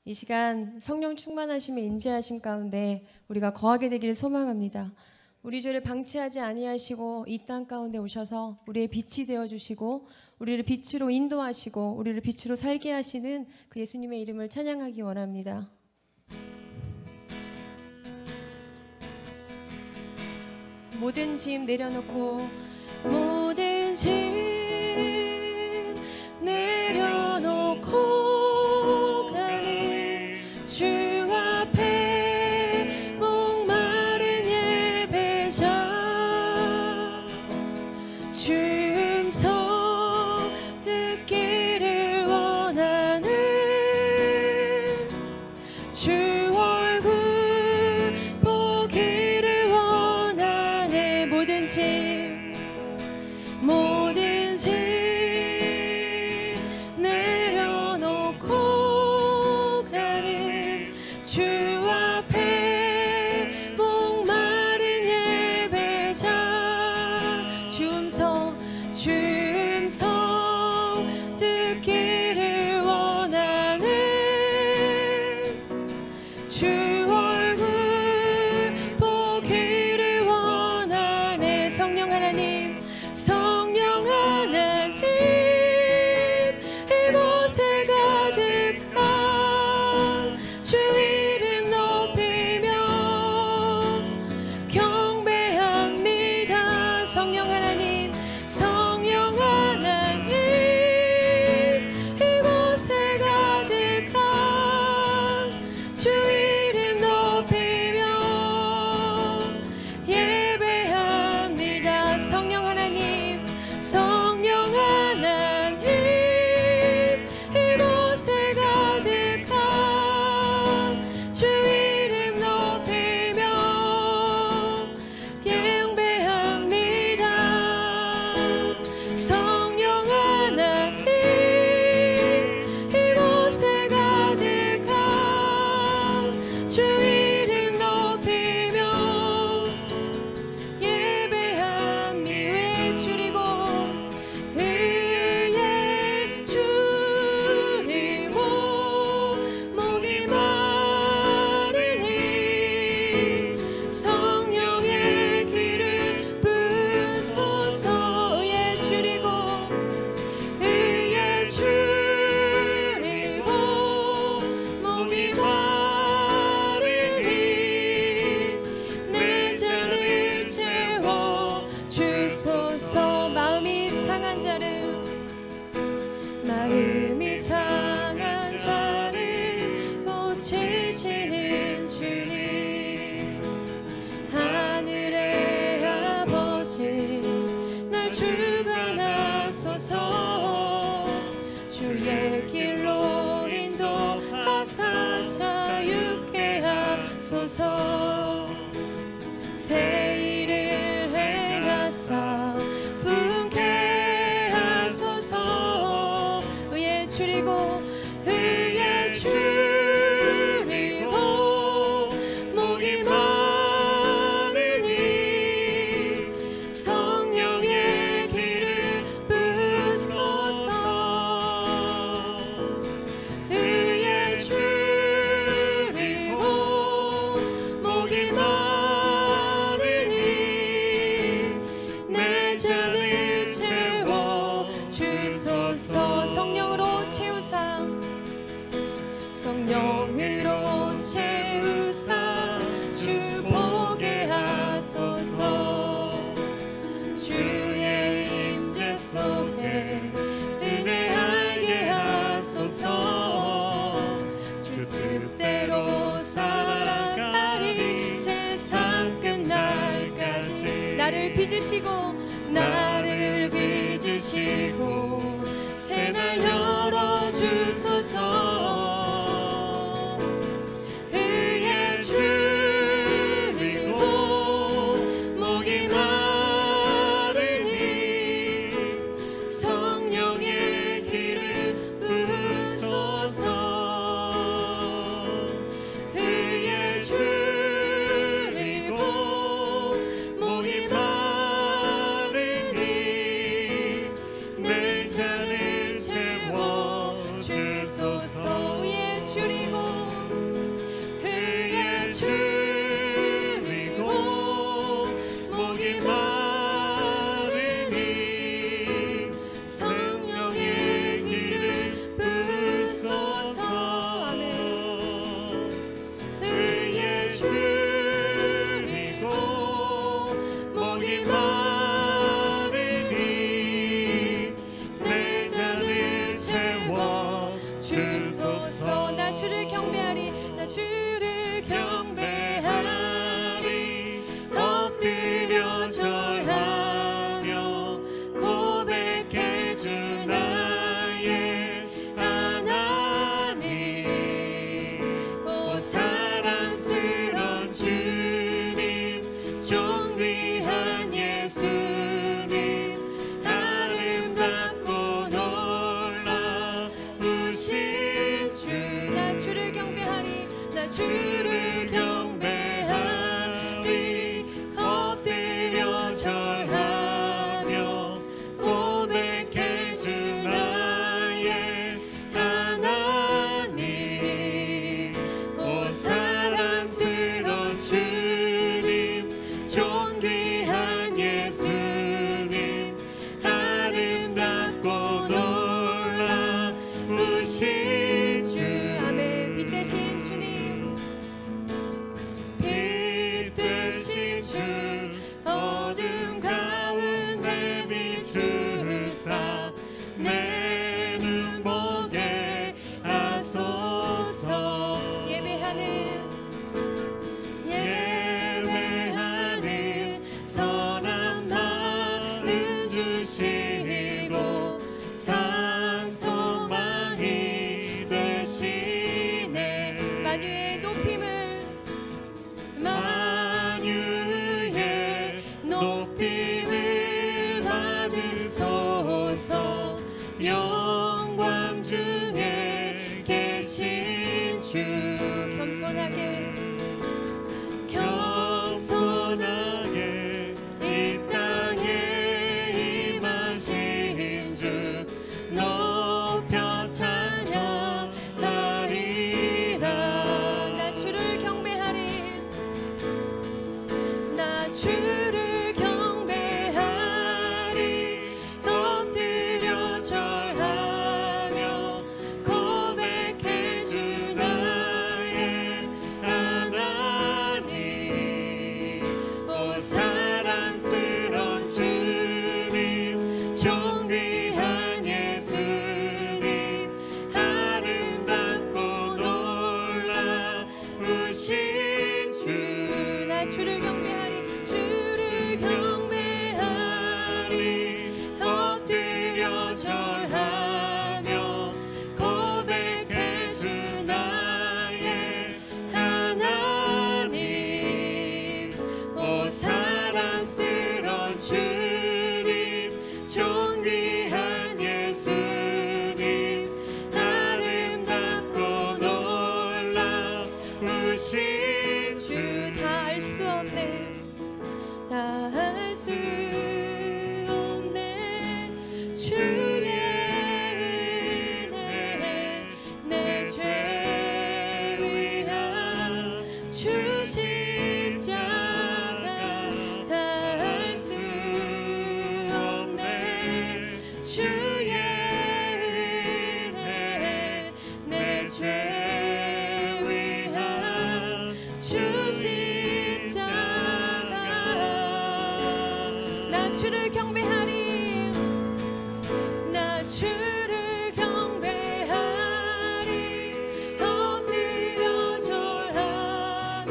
이 시간 성령 충만하심의 인재하심 가운데 우리가 거하게 되기를 소망합니다. 우리 죄를 방치하지 아니하시고 이 땅 가운데 오셔서 우리의 빛이 되어주시고 우리를 빛으로 인도하시고 우리를 빛으로 살게 하시는 그 예수님의 이름을 찬양하기 원합니다. 모든 짐 내려놓고 모든 짐 내려놓고 주 앞에 목마른 예배자 주 음성 듣기를 원하는 주 얼굴 보기를 원하네. 모든 짐 내려놓고 가는 주 앞에 목마른 예배자 주 음성 듣기를 원하는 주 얼굴 보기를 원하네. 성령 하나님 이곳에 가득한 주 이름 높이며 경배합니다. 성령 하나님 이곳에 가득한 주 이름 높이며 예배합니다. 성령 하나님 이곳에 가득한 주 이름 높이며 경배합니다. 성령 하나님 이곳에 가득한 주 이름 높이며 예배합니다. 의에 줄이고 목이 마르니 성령의 기름 부으소서. 의에 줄이고 목이 마르니 내 잔을 채워 주소서. 마음이 상한 자를 고치시는 주님 하늘의 아버지 날 주관하소서. 주의 길로 인도하사 자유케 하소서. 새 일을 행하사 분케 하소서. 의에 줄이고 목이 마르니 성령의 기름 부으소서. 의에 줄이고 목이 마르니 내 잔을 채워 주소서. 성령으로 채우사 주 보게 하소서. 주의 임재 속에 은혜 알게 하소서. 주 뜻대로 살아가리 세상 끝날까지 나를 빚으시고 새날 열어주소서. 영광 중에 계신 주 겸손하게 이 땅에 임하신 주 높여 찬양하리라. 나 주를 경배하리. 나 주를 경배하리. 엎드려 절하며 고백해 주 나의 하나님. 오 사랑스런 주님 존귀한 예수님 아름답고 놀라우신 주. 나 주를 경배하리. 주를 경배하리. 엎드려 절하며 고백해 주 나의 하나님. 오 사랑스런 주님 존귀한 예수님 아름답고 놀라우신 주. 다 알 수 없네. 다 알 수 없네. 주의 은혜 내 죄 위한 주 십자가 다 알 수 없네. 주의 은혜 내 죄 위한 주 십자가. 나 주를 경배하리. 나 주를 경배하리. 엎드려 절하며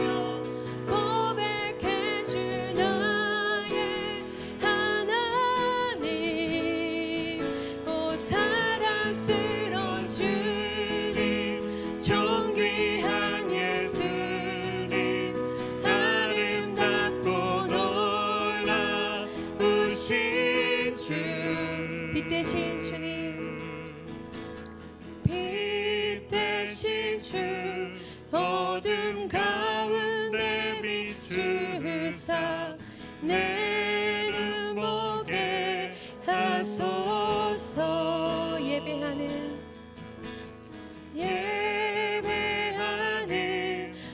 고백해 주 나의 하나님. 오 사랑스런 주님 존귀한 예수님 아름답고 놀라우신 주. 빛 대신 주님. 빛 대신 주 어둠 가운데 비추사 내 눈 보게 하소서. 예배하는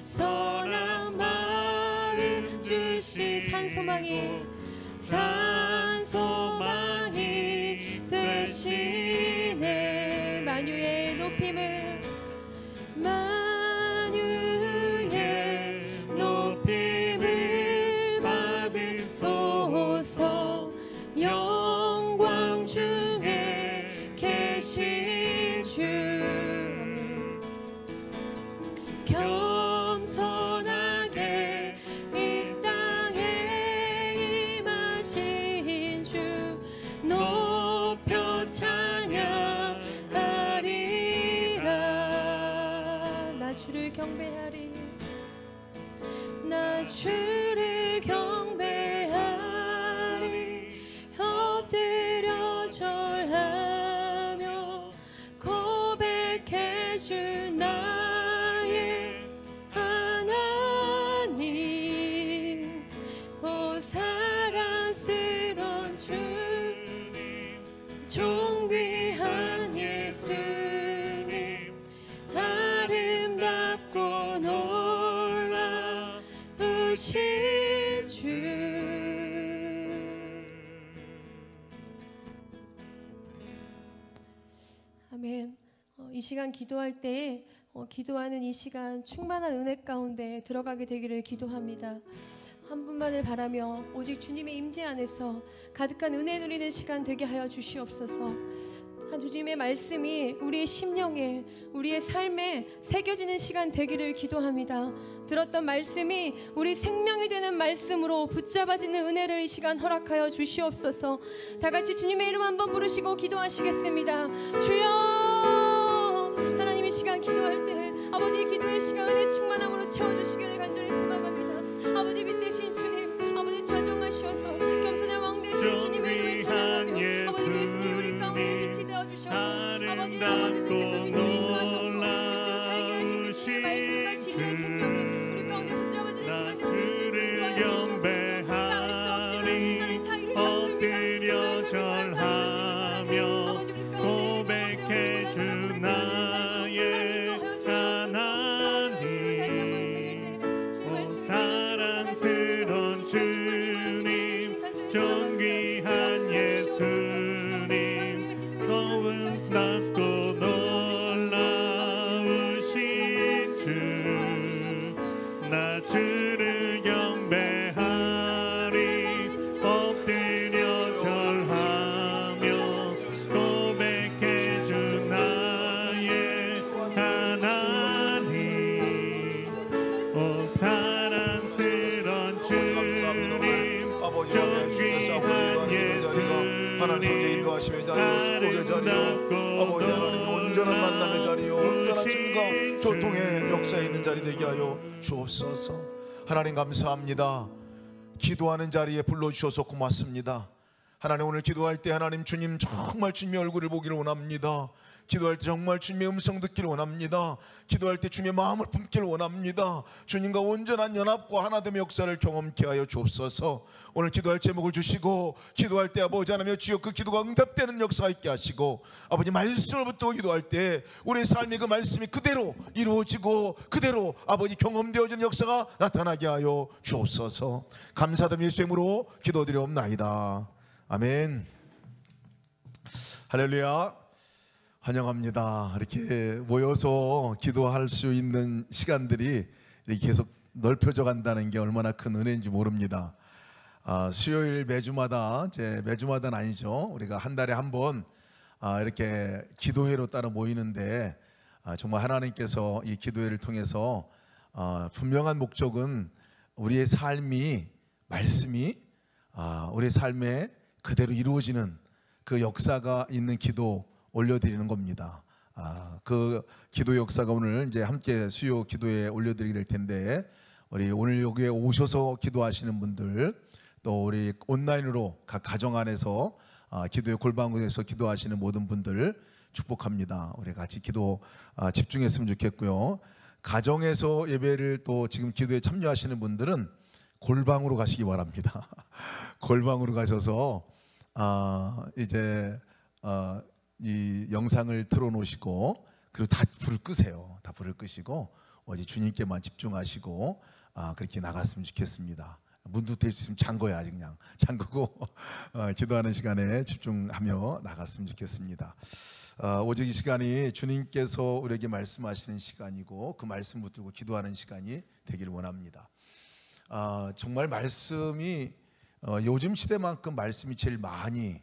선한 마음 주시. 산소망이 되시네. 만유의 높임을 받으소서. 영광 중에 계신 주 겸손하게 이 땅에 임하신 주 높여 찬양하리라. 나 주를 경배하리. 나 주를 경배하리. 엎드려 절하며 고백해 주 나의 하나님. 오 사랑스런 주님 존귀한 예수님 아름답고 놀라우신 주. 아멘. 이 시간 기도할 때 기도하는 이 시간 충만한 은혜 가운데 들어가게 되기를 기도합니다. 한 분만을 바라며 오직 주님의 임재 안에서 가득한 은혜 누리는 시간 되게 하여 주시옵소서. 한 주님의 말씀이 우리의 심령에 우리의 삶에 새겨지는 시간 되기를 기도합니다. 들었던 말씀이 우리 생명이 되는 말씀으로 붙잡아지는 은혜를 이 시간 허락하여 주시옵소서. 다 같이 주님의 이름 한번 부르시고 기도하시겠습니다. 주여. 하나님 이 시간 기도할 때 아버지의 기도의 시간 은혜 충만함으로 채워주시기를 간절히 소망합니다. 아버지 빛 대신 주님, 아버지 좌정하시어서 겸손의 왕 되신 주님의 이름을 찬양하며 아버지 그리스도의 우리 가운데 빛이 되어 주셔 아버지 주님께서 빛으로 인도하셨고 빛으로 살게 하신 그 주님의 말씀과 진리의 생명이 우리 가운데 흔들어지는 시간이 될수 있도록 도와주시옵소서. 나갈 수 없지만 하나님 다 이루셨습니다. 절하며 고백해 주 나의 하나님 오 사랑스러운 주님 존귀한 예수님 너무나도 놀라우신 주 나 주를 경배하리 엎드려 절하며 고백해 주 나의 하나님 오 사랑스러운 주님 존귀한 예수님 하나님 성령 인도하심의 자리요 축복의 자리요 아버지 하나님 온전한 만남의 자리요 온전한 주님과 교통의 역사에 있는 자리 되게 하여 주옵소서. 하나님 감사합니다. 기도하는 자리에 불러주셔서 고맙습니다. 하나님 오늘 기도할 때 하나님 주님 정말 주님의 얼굴을 보기를 원합니다. 기도할 때 정말 주님의 음성 듣기를 원합니다. 기도할 때 주님의 마음을 품기를 원합니다. 주님과 온전한 연합과 하나됨의 역사를 경험케 하여 주옵소서. 오늘 기도할 제목을 주시고 기도할 때 아버지 하나님 주여 그 기도가 응답되는 역사 있게 하시고 아버지 말씀을 붙들고 기도할 때 우리의 삶의 그 말씀이 그대로 이루어지고 그대로 아버지 경험되어지는 역사가 나타나게 하여 주옵소서. 감사드리며 예수의 이름으로 기도드리옵나이다. 아멘. 할렐루야. 환영합니다. 이렇게 모여서 기도할 수 있는 시간들이 이렇게 계속 넓혀져 간다는 게 얼마나 큰 은혜인지 모릅니다. 수요일 매주마다 매주마다는 아니죠. 우리가 한 달에 한 번 이렇게 기도회로 따로 모이는데 정말 하나님께서 이 기도회를 통해서 분명한 목적은 우리의 삶이 말씀이 우리의 삶에 그대로 이루어지는 그 역사가 있는 기도 올려드리는 겁니다. 그 기도 역사가 오늘 이제 함께 수요 기도에 올려드리게 될 텐데 우리 오늘 여기에 오셔서 기도하시는 분들 또 우리 온라인으로 각 가정 안에서 기도의 골방에서 기도하시는 모든 분들 축복합니다. 우리 같이 기도 집중했으면 좋겠고요. 가정에서 예배를 또 지금 기도에 참여하시는 분들은 골방으로 가시기 바랍니다. 골방으로 가셔서 이제 이 영상을 틀어놓으시고 그리고 다 불을 끄세요. 다 불을 끄시고 어디 주님께만 집중하시고 그렇게 나갔으면 좋겠습니다. 문도 될 수 있으면 잠궈야 그냥 잠그고 기도하는 시간에 집중하며 나갔으면 좋겠습니다. 오직 이 시간이 주님께서 우리에게 말씀하시는 시간이고 그 말씀 붙들고 기도하는 시간이 되기를 원합니다. 정말 말씀이 요즘 시대만큼 말씀이 제일 많이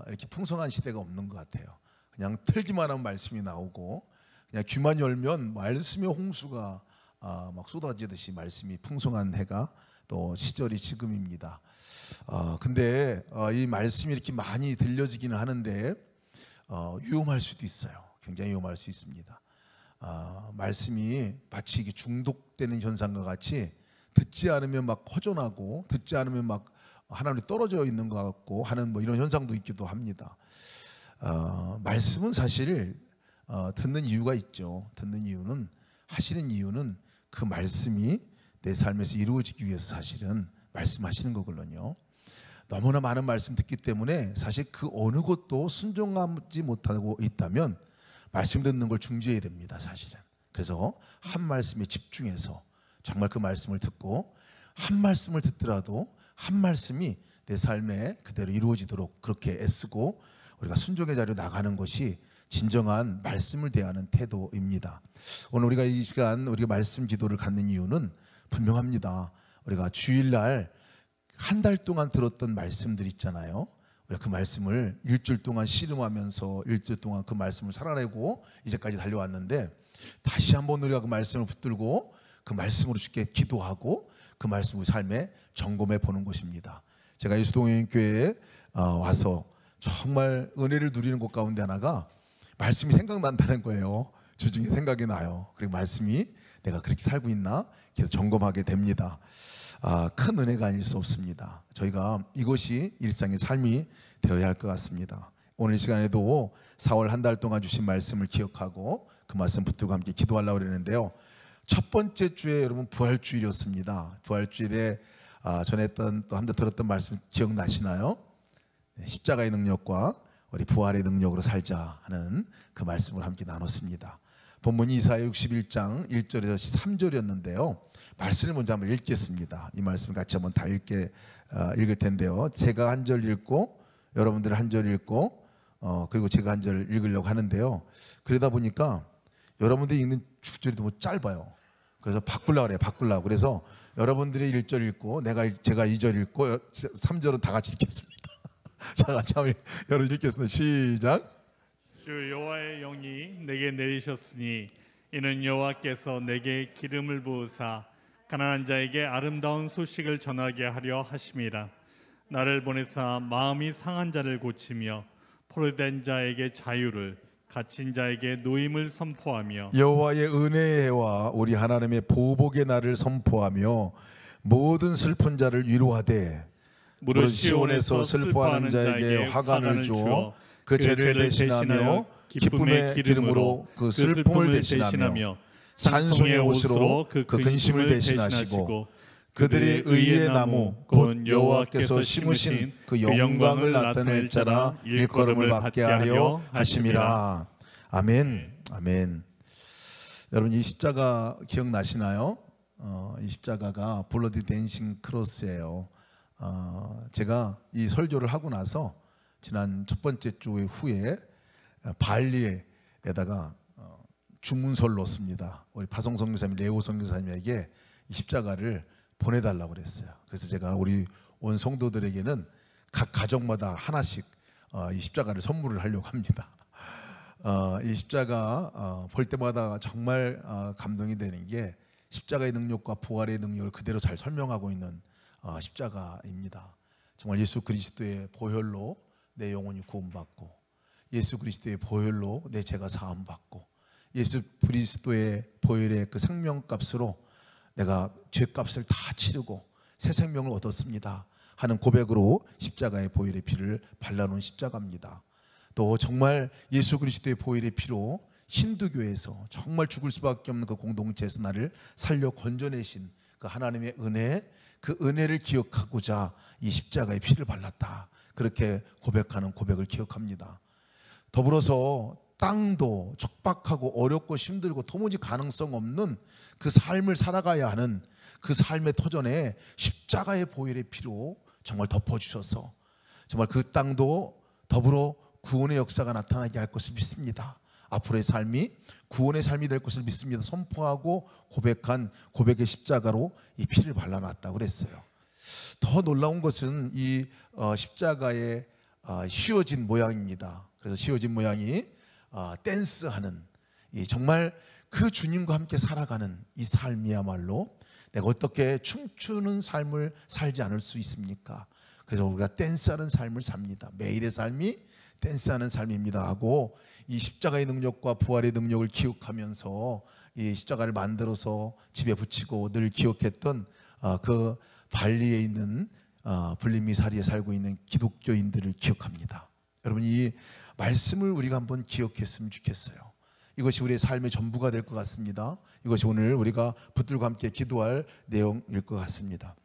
이렇게 풍성한 시대가 없는 것 같아요. 그냥 틀기만 하면 말씀이 나오고 그냥 귀만 열면 말씀의 홍수가 막 쏟아지듯이 말씀이 풍성한 해가 또 시절이 지금입니다. 근데 이 말씀이 이렇게 많이 들려지기는 하는데 위험할 수도 있어요. 굉장히 위험할 수 있습니다. 말씀이 마치 이게 중독되는 현상과 같이 듣지 않으면 막 허전하고 듣지 않으면 막 하나님이 떨어져 있는 것 같고 하는 뭐 이런 현상도 있기도 합니다. 말씀은 사실 듣는 이유가 있죠. 듣는 이유는 하시는 이유는 그 말씀이 내 삶에서 이루어지기 위해서 사실은 말씀하시는 거거든요. 너무나 많은 말씀 듣기 때문에 사실 그 어느 것도 순종하지 못하고 있다면 말씀 듣는 걸 중지해야 됩니다. 사실은. 그래서 한 말씀에 집중해서 정말 그 말씀을 듣고 한 말씀을 듣더라도 한 말씀이 내 삶에 그대로 이루어지도록 그렇게 애쓰고 우리가 순종의 자리로 나가는 것이 진정한 말씀을 대하는 태도입니다. 오늘 우리가 이 시간 우리가 말씀 기도를 갖는 이유는 분명합니다. 우리가 주일날 한 달 동안 들었던 말씀들 있잖아요. 우리가 그 말씀을 일주일 동안 씨름하면서 일주일 동안 그 말씀을 살아내고 이제까지 달려왔는데 다시 한번 우리가 그 말씀을 붙들고 그 말씀으로 주께 기도하고 그 말씀을 삶에 점검해 보는 것입니다. 제가 예수동행교회에 와서 정말 은혜를 누리는 곳 가운데 하나가 말씀이 생각난다는 거예요. 주중에 생각이 나요. 그리고 말씀이 내가 그렇게 살고 있나 계속 점검하게 됩니다. 큰 은혜가 아닐 수 없습니다. 저희가 이것이 일상의 삶이 되어야 할 것 같습니다. 오늘 이 시간에도 4월 한 달 동안 주신 말씀을 기억하고 그 말씀 붙들고 함께 기도하려고 그러는데요. 첫 번째 주에 여러분 부활주일이었습니다. 부활주일에 전했던 또 한 달 들었던 말씀 기억나시나요? 십자가의 능력과 우리 부활의 능력으로 살자 하는 그 말씀을 함께 나눴습니다. 본문이 이사야 61장 1절에서 3절이었는데요. 말씀을 먼저 한번 읽겠습니다. 이 말씀을 같이 한번 다 읽을 텐데요. 제가 한 절 읽고 여러분들 한 절 읽고 그리고 제가 한 절 읽으려고 하는데요. 그러다 보니까 여러분들이 읽는 구절이 너무 짧아요. 그래서 바꾸려고 그래요. 바꾸려고. 그래서 여러분들이 1절 읽고 제가 2절 읽고 3절은 다 같이 읽겠습니다. 자, 같이 한번 여러분 읽겠습니다. 시작. 주 여호와의 영이 내게 내리셨으니 이는 여호와께서 내게 기름을 부으사 가난한 자에게 아름다운 소식을 전하게 하려 하심이라. 나를 보내사 마음이 상한 자를 고치며 포로된 자에게 자유를 갇힌 자에게 노임을 선포하며 여호와의 은혜의 해와 우리 하나님의 보복의 날을 선포하며 모든 슬픈 자를 위로하되 무릇 시온에서 슬퍼하는 자에게 화관을 주어 그 죄를 대신하며 기쁨의 기름으로 그 슬픔을 대신하며 찬송의 옷으로 그 근심을 대신하시고 그들이 의의 나무 곧 여호와께서 심으신 그 영광을 나타낼 자라 일컬음을 받게 하려 하심이라. 아멘. 아멘. 여러분 이 십자가 기억나시나요? 이 십자가가 블러디 댄싱 크로스예요. 제가 이 설교를 하고 나서 지난 첫 번째 주 후에 발리에다가 주문서를 넣었습니다. 우리 파송 선교사님, 레오 선교사님에게 이 십자가를 보내달라고 그랬어요. 그래서 제가 우리 온 성도들에게는 각 가정마다 하나씩 이 십자가를 선물을 하려고 합니다. 이 십자가 볼 때마다 정말 감동이 되는 게 십자가의 능력과 부활의 능력을 그대로 잘 설명하고 있는 십자가입니다. 정말 예수 그리스도의 보혈로 내 영혼이 구원받고 예수 그리스도의 보혈로 내 죄가 사함받고 예수 그리스도의 보혈의 그 생명값으로 내가 죄값을 다 치르고 새 생명을 얻었습니다 하는 고백으로 십자가의 보혈의 피를 발라놓은 십자가입니다. 또 정말 예수 그리스도의 보혈의 피로 힌두교에서 정말 죽을 수밖에 없는 그 공동체에서 나를 살려 건져내신 그 하나님의 은혜, 그 은혜를 기억하고자 이 십자가의 피를 발랐다, 그렇게 고백하는 고백을 기억합니다. 더불어서 땅도 척박하고 어렵고 힘들고 도무지 가능성 없는 그 삶을 살아가야 하는 그 삶의 터전에 십자가의 보혈의 피로 정말 덮어주셔서 정말 그 땅도 더불어 구원의 역사가 나타나게 할 것을 믿습니다. 앞으로의 삶이 구원의 삶이 될 것을 믿습니다. 선포하고 고백한 고백의 십자가로 이 피를 발라놨다고 그랬어요. 더 놀라운 것은 이 십자가의 휘어진 모양입니다. 그래서 휘어진 모양이 댄스하는, 정말 그 주님과 함께 살아가는 이 삶이야말로 내가 어떻게 춤추는 삶을 살지 않을 수 있습니까? 그래서 우리가 댄스하는 삶을 삽니다. 매일의 삶이 댄스하는 삶입니다 하고 이 십자가의 능력과 부활의 능력을 기억하면서 이 십자가를 만들어서 집에 붙이고 늘 기억했던 그 발리에 있는 불림미사리에 살고 있는 기독교인들을 기억합니다. 여러분 이 말씀을 우리가 한번 기억했으면 좋겠어요. 이것이 우리의 삶의 전부가 될 것 같습니다. 이것이 오늘 우리가 붙들고 함께 기도할 내용일 것 같습니다.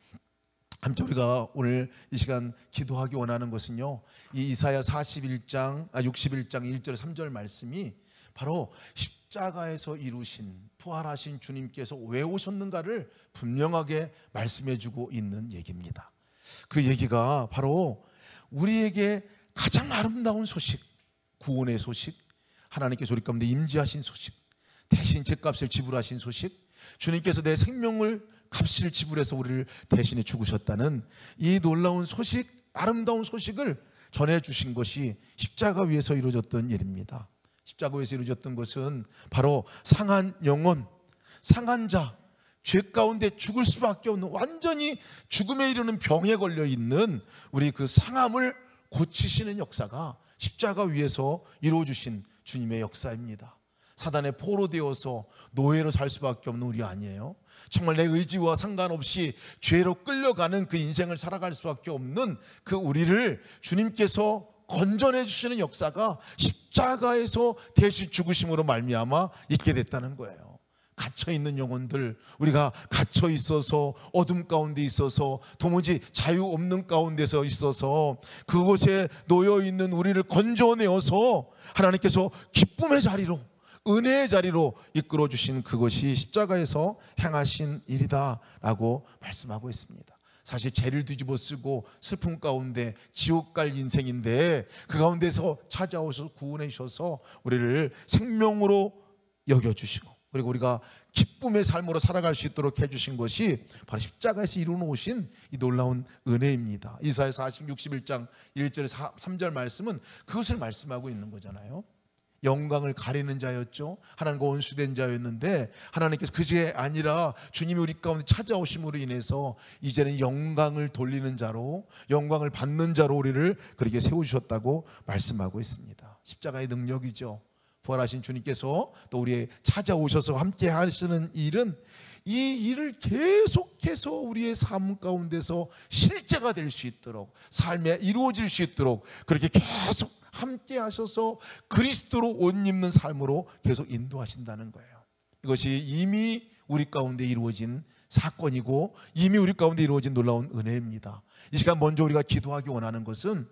함께 우리가 오늘 이 시간 기도하기 원하는 것은요, 이 이사야 61장 1절 3절 말씀이 바로 십자가에서 이루신 부활하신 주님께서 왜 오셨는가를 분명하게 말씀해주고 있는 얘기입니다. 그 얘기가 바로 우리에게 가장 아름다운 소식, 구원의 소식, 하나님께서 우리 가운데 임재하신 소식, 대신 죄값을 지불하신 소식, 주님께서 내 생명을 값을 지불해서 우리를 대신해 죽으셨다는 이 놀라운 소식, 아름다운 소식을 전해주신 것이 십자가 위에서 이루어졌던 일입니다. 십자가 위에서 이루어졌던 것은 바로 상한 영혼, 상한 자, 죄 가운데 죽을 수밖에 없는, 완전히 죽음에 이르는 병에 걸려 있는 우리 그 상함을 고치시는 역사가 십자가 위에서 이루어주신 주님의 역사입니다. 사단의 포로 되어서 노예로 살 수밖에 없는 우리 아니에요? 정말 내 의지와 상관없이 죄로 끌려가는 그 인생을 살아갈 수밖에 없는 그 우리를 주님께서 건져내 주시는 역사가 십자가에서 대신 죽으심으로 말미암아 있게 됐다는 거예요. 갇혀있는 영혼들, 우리가 갇혀 있어서 어둠 가운데 있어서 도무지 자유 없는 가운데서 있어서 그곳에 놓여있는 우리를 건져내어서 하나님께서 기쁨의 자리로, 은혜의 자리로 이끌어 주신 그것이 십자가에서 행하신 일이다 라고 말씀하고 있습니다. 사실 죄를 뒤집어 쓰고 슬픔 가운데 지옥 갈 인생인데 그 가운데서 찾아오셔서 구원해 주셔서 우리를 생명으로 여겨주시고, 그리고 우리가 기쁨의 삶으로 살아갈 수 있도록 해주신 것이 바로 십자가에서 이루어놓으신 이 놀라운 은혜입니다. 이사야 61장 1절에서 3절 말씀은 그것을 말씀하고 있는 거잖아요. 영광을 가리는 자였죠. 하나님과 원수된 자였는데 하나님께서 그게 아니라 주님이 우리 가운데 찾아오심으로 인해서 이제는 영광을 돌리는 자로, 영광을 받는 자로 우리를 그렇게 세우셨다고 말씀하고 있습니다. 십자가의 능력이죠. 부활하신 주님께서 또 우리의 찾아오셔서 함께 하시는 일은 이 일을 계속해서 우리의 삶 가운데서 실제가 될 수 있도록, 삶에 이루어질 수 있도록 그렇게 계속 함께 하셔서 그리스도로 옷 입는 삶으로 계속 인도하신다는 거예요. 이것이 이미 우리 가운데 이루어진 사건이고 이미 우리 가운데 이루어진 놀라운 은혜입니다. 이 시간 먼저 우리가 기도하기 원하는 것은,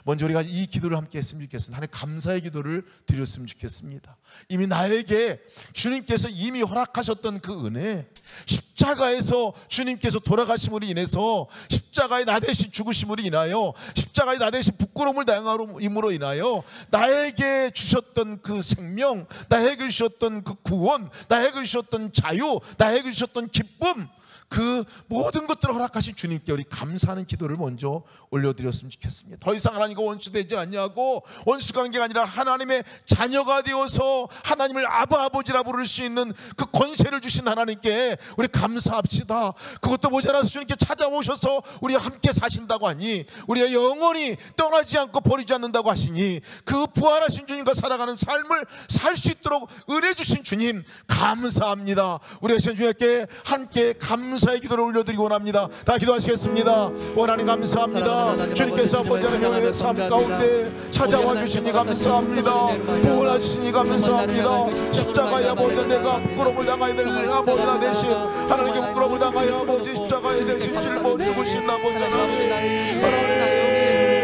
먼저 우리가 이 기도를 함께 했으면 좋겠습니다. 하나님 감사의 기도를 드렸으면 좋겠습니다. 이미 나에게 주님께서 이미 허락하셨던 그 은혜, 십자가에서 주님께서 돌아가심으로 인해서, 십자가에 나 대신 죽으심으로 인하여, 십자가에 나 대신 부끄러움을 당함으로 인하여 나에게 주셨던 그 생명, 나에게 주셨던 그 구원, 나에게 주셨던 자유, 나에게 주셨던 기쁨, 그 모든 것들을 허락하신 주님께 우리 감사하는 기도를 먼저 올려드렸으면 좋겠습니다. 더 이상 하나님과 원수되지 않냐고, 원수관계가 아니라 하나님의 자녀가 되어서 하나님을 아버지라 부를 수 있는 그 권세를 주신 하나님께 우리 감사합시다. 그것도 모자라서 주님께 찾아오셔서 우리와 함께 사신다고 하니, 우리가 영원히 떠나지 않고 버리지 않는다고 하시니, 그 부활하신 주님과 살아가는 삶을 살 수 있도록 은혜 주신 주님 감사합니다. 우리가 주님께 함께 감사의 기도를 올려드리기 원합니다. 다 기도하시겠습니다. 하나님 감사합니다. 주님께서 아버지 하나님의 삶 가운데 찾아와 주시니 감사합니다. 구원해 주시니 감사합니다. 십자가에 아버지 내가 부끄러움을 당하여 되는 아버지 나 대신 하나님께 부끄러움을 당하여 아버지 십자가에 대신 짊어 죽으신 아버지 하나님,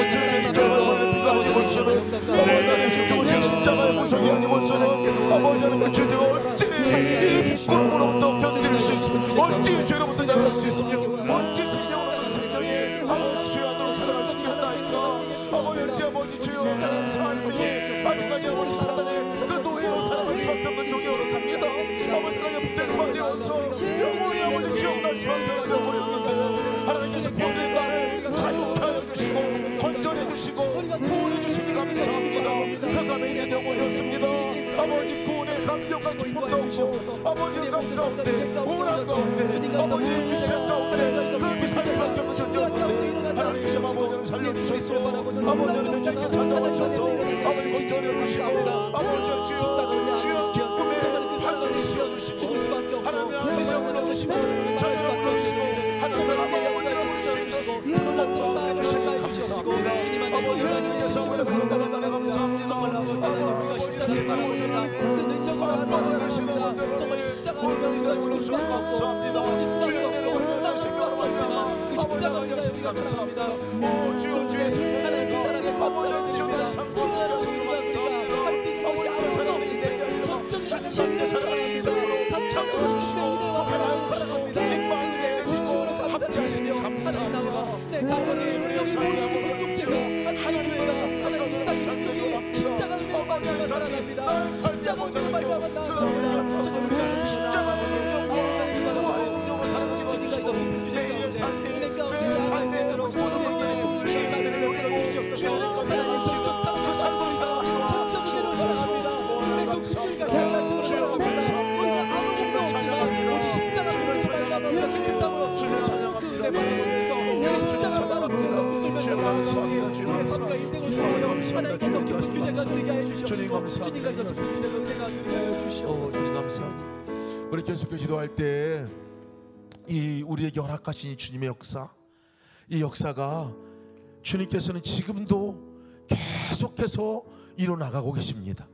주님의 피가 아니고 아버지 나 대신 죽으신 십자가의 고통이 아니고서는 아버지 하나님 주님과 어찌 이 부끄러움으로부터 견딜 수 있습니까? 어찌 죄로부터 자유할 수 있습니까? 어찌 생명을 생명에 아버지 주여 하도록 살아갈 수 있겠나이까? 아버지 주여 삶이 아직까지 아버지 사단의 그 노예로 살아갈 수밖에 없는 종이 어렵습니다. 아버지 하나님 붙들고 되어서 영원히 아버지 지옥 갈 수밖에 없는 영혼이 하나님께서 구원의 나를 자유케 하여 주시고 건전해 주시고 구원해 주시니 감사합니다. 그 감에 있는 영혼이었습니다. 아버지 구원의 감격과 기쁨도 없고 아버지 가운데 오란 가운데 아버지 미션 가운데 그 비상의 수밖에 없는 존재였는데 하나님께서 아버지를 살려주셔서 아버지를 주님께 찾아오셔서 아버지 건전해 주시고 아버지를 주여 기쁨의 환전이 씌워주시고 하나님의 생명을 얻으시고 자유를 얻으시고 하나님의 아버지를 부르시고 놀랍고 해주시니 감사합니다. 아버지 하나님께서 아버지를 따라다니 감사합니다. 아버지 십자가를 그 능력으로 하나님을 하시는 정말 십자가를 주셔서 감사합니다. 주여 내려오는 생명을 받지만 그 십자가를 하시니 감사합니다. 오 주여 주의 생명을 그 사랑에 아버지 주님의 상고를 감사합니다. 아버지 사랑하는 인생이 아니라 주님의 사랑하는 인생으로 감사하고 주시고 하나님 바라봅니다. 힘망이 되시고 함께 하시니 감사합니다. 아버지 우리의 사랑하고 공동체가 하나님의 감사합니다. 십자가 은혜로 살아갑니다. 십자가 은혜로 말미암아 십자가 은혜로 능력으로 살아가게 되시고 내일의 삶에 내 삶에 모든 것들이 주의 삶을 여기고 주의 것들을 주시고 그 삶을 살아가기로 주옵소서. 오늘 감사합니다. 주여 감사합니다. 주님을 찬양합니다. 주님을 찬양합니다. 주님을 찬양합니다. 주님을 찬양합니다. 주님 감사합니다. 주님 감사합니다. 주님 감사합니다. 주님 감사합니다. 우리 계속해서 기도할 때 이 우리에게 허락하신 이 주님의 역사, 이 역사가 주님께서는 지금도 계속해서 이뤄나가고 계십니다.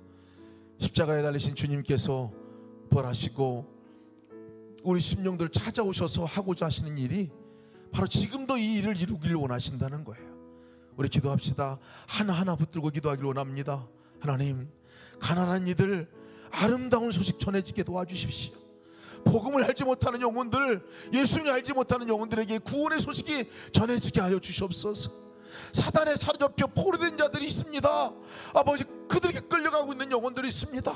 십자가에 달리신 주님께서 벌하시고 우리 심령들 찾아오셔서 하고자 하시는 일이 바로 지금도 이 일을 이루기를 원하신다는 거예요. 우리 기도합시다. 하나하나 붙들고 기도하기를 원합니다. 하나님, 가난한 이들 아름다운 소식 전해지게 도와주십시오. 복음을 알지 못하는 영혼들, 예수님을 알지 못하는 영혼들에게 구원의 소식이 전해지게 하여 주시옵소서. 사단에 사로잡혀 포로된 자들이 있습니다. 아버지, 그들에게 끌려가고 있는 영혼들이 있습니다.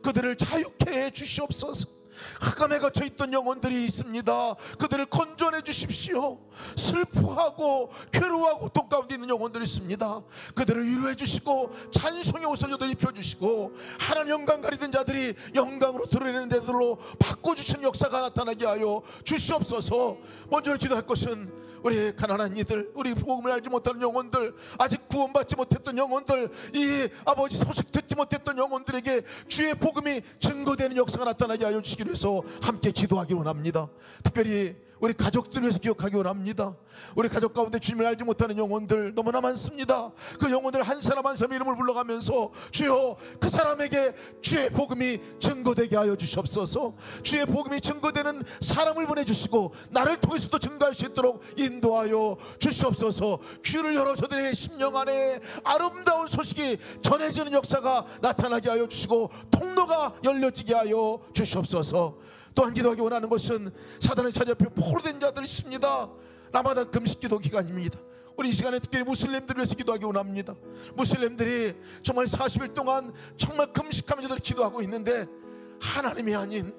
그들을 자유케 해 주시옵소서. 흑암에 갇혀 있던 영혼들이 있습니다. 그들을 건져내 주십시오. 슬퍼하고 괴로워하고 고통 가운데 있는 영혼들이 있습니다. 그들을 위로해 주시고 찬송의 옷을 입혀 주시고 하나님 영광 가리던 자들이 영광으로 드러내는 데들로 바꿔주시는 역사가 나타나게 하여 주시옵소서. 먼저 기도할 것은 우리 가난한 이들, 우리 복음을 알지 못하는 영혼들, 아직 구원받지 못했던 영혼들, 이 아버지 소식 듣지 못했던 영혼들에게 주의 복음이 증거되는 역사가 나타나게 하여 주시기 위해서 함께 기도하기 원합니다. 특별히 우리 가족들을 위해서 기억하기 원합니다. 우리 가족 가운데 주님을 알지 못하는 영혼들 너무나 많습니다. 그 영혼들 한 사람 한 사람 이름을 불러가면서 주여, 그 사람에게 주의 복음이 증거되게 하여 주시옵소서. 주의 복음이 증거되는 사람을 보내주시고 나를 통해서도 증거할 수 있도록 인도하여 주시옵소서. 귀를 열어 저들의 심령 안에 아름다운 소식이 전해지는 역사가 나타나게 하여 주시고 통로가 열려지게 하여 주시옵소서. 또한 기도하기 원하는 것은 사단에 찾아펴 포로된 자들이 있습니다. 라마단 금식기도 기간입니다. 우리 이 시간에 특별히 무슬림들을 위해서 기도하기 원합니다. 무슬림들이 정말 40일 동안 정말 금식하면서 저들이 기도하고 있는데 하나님이 아닌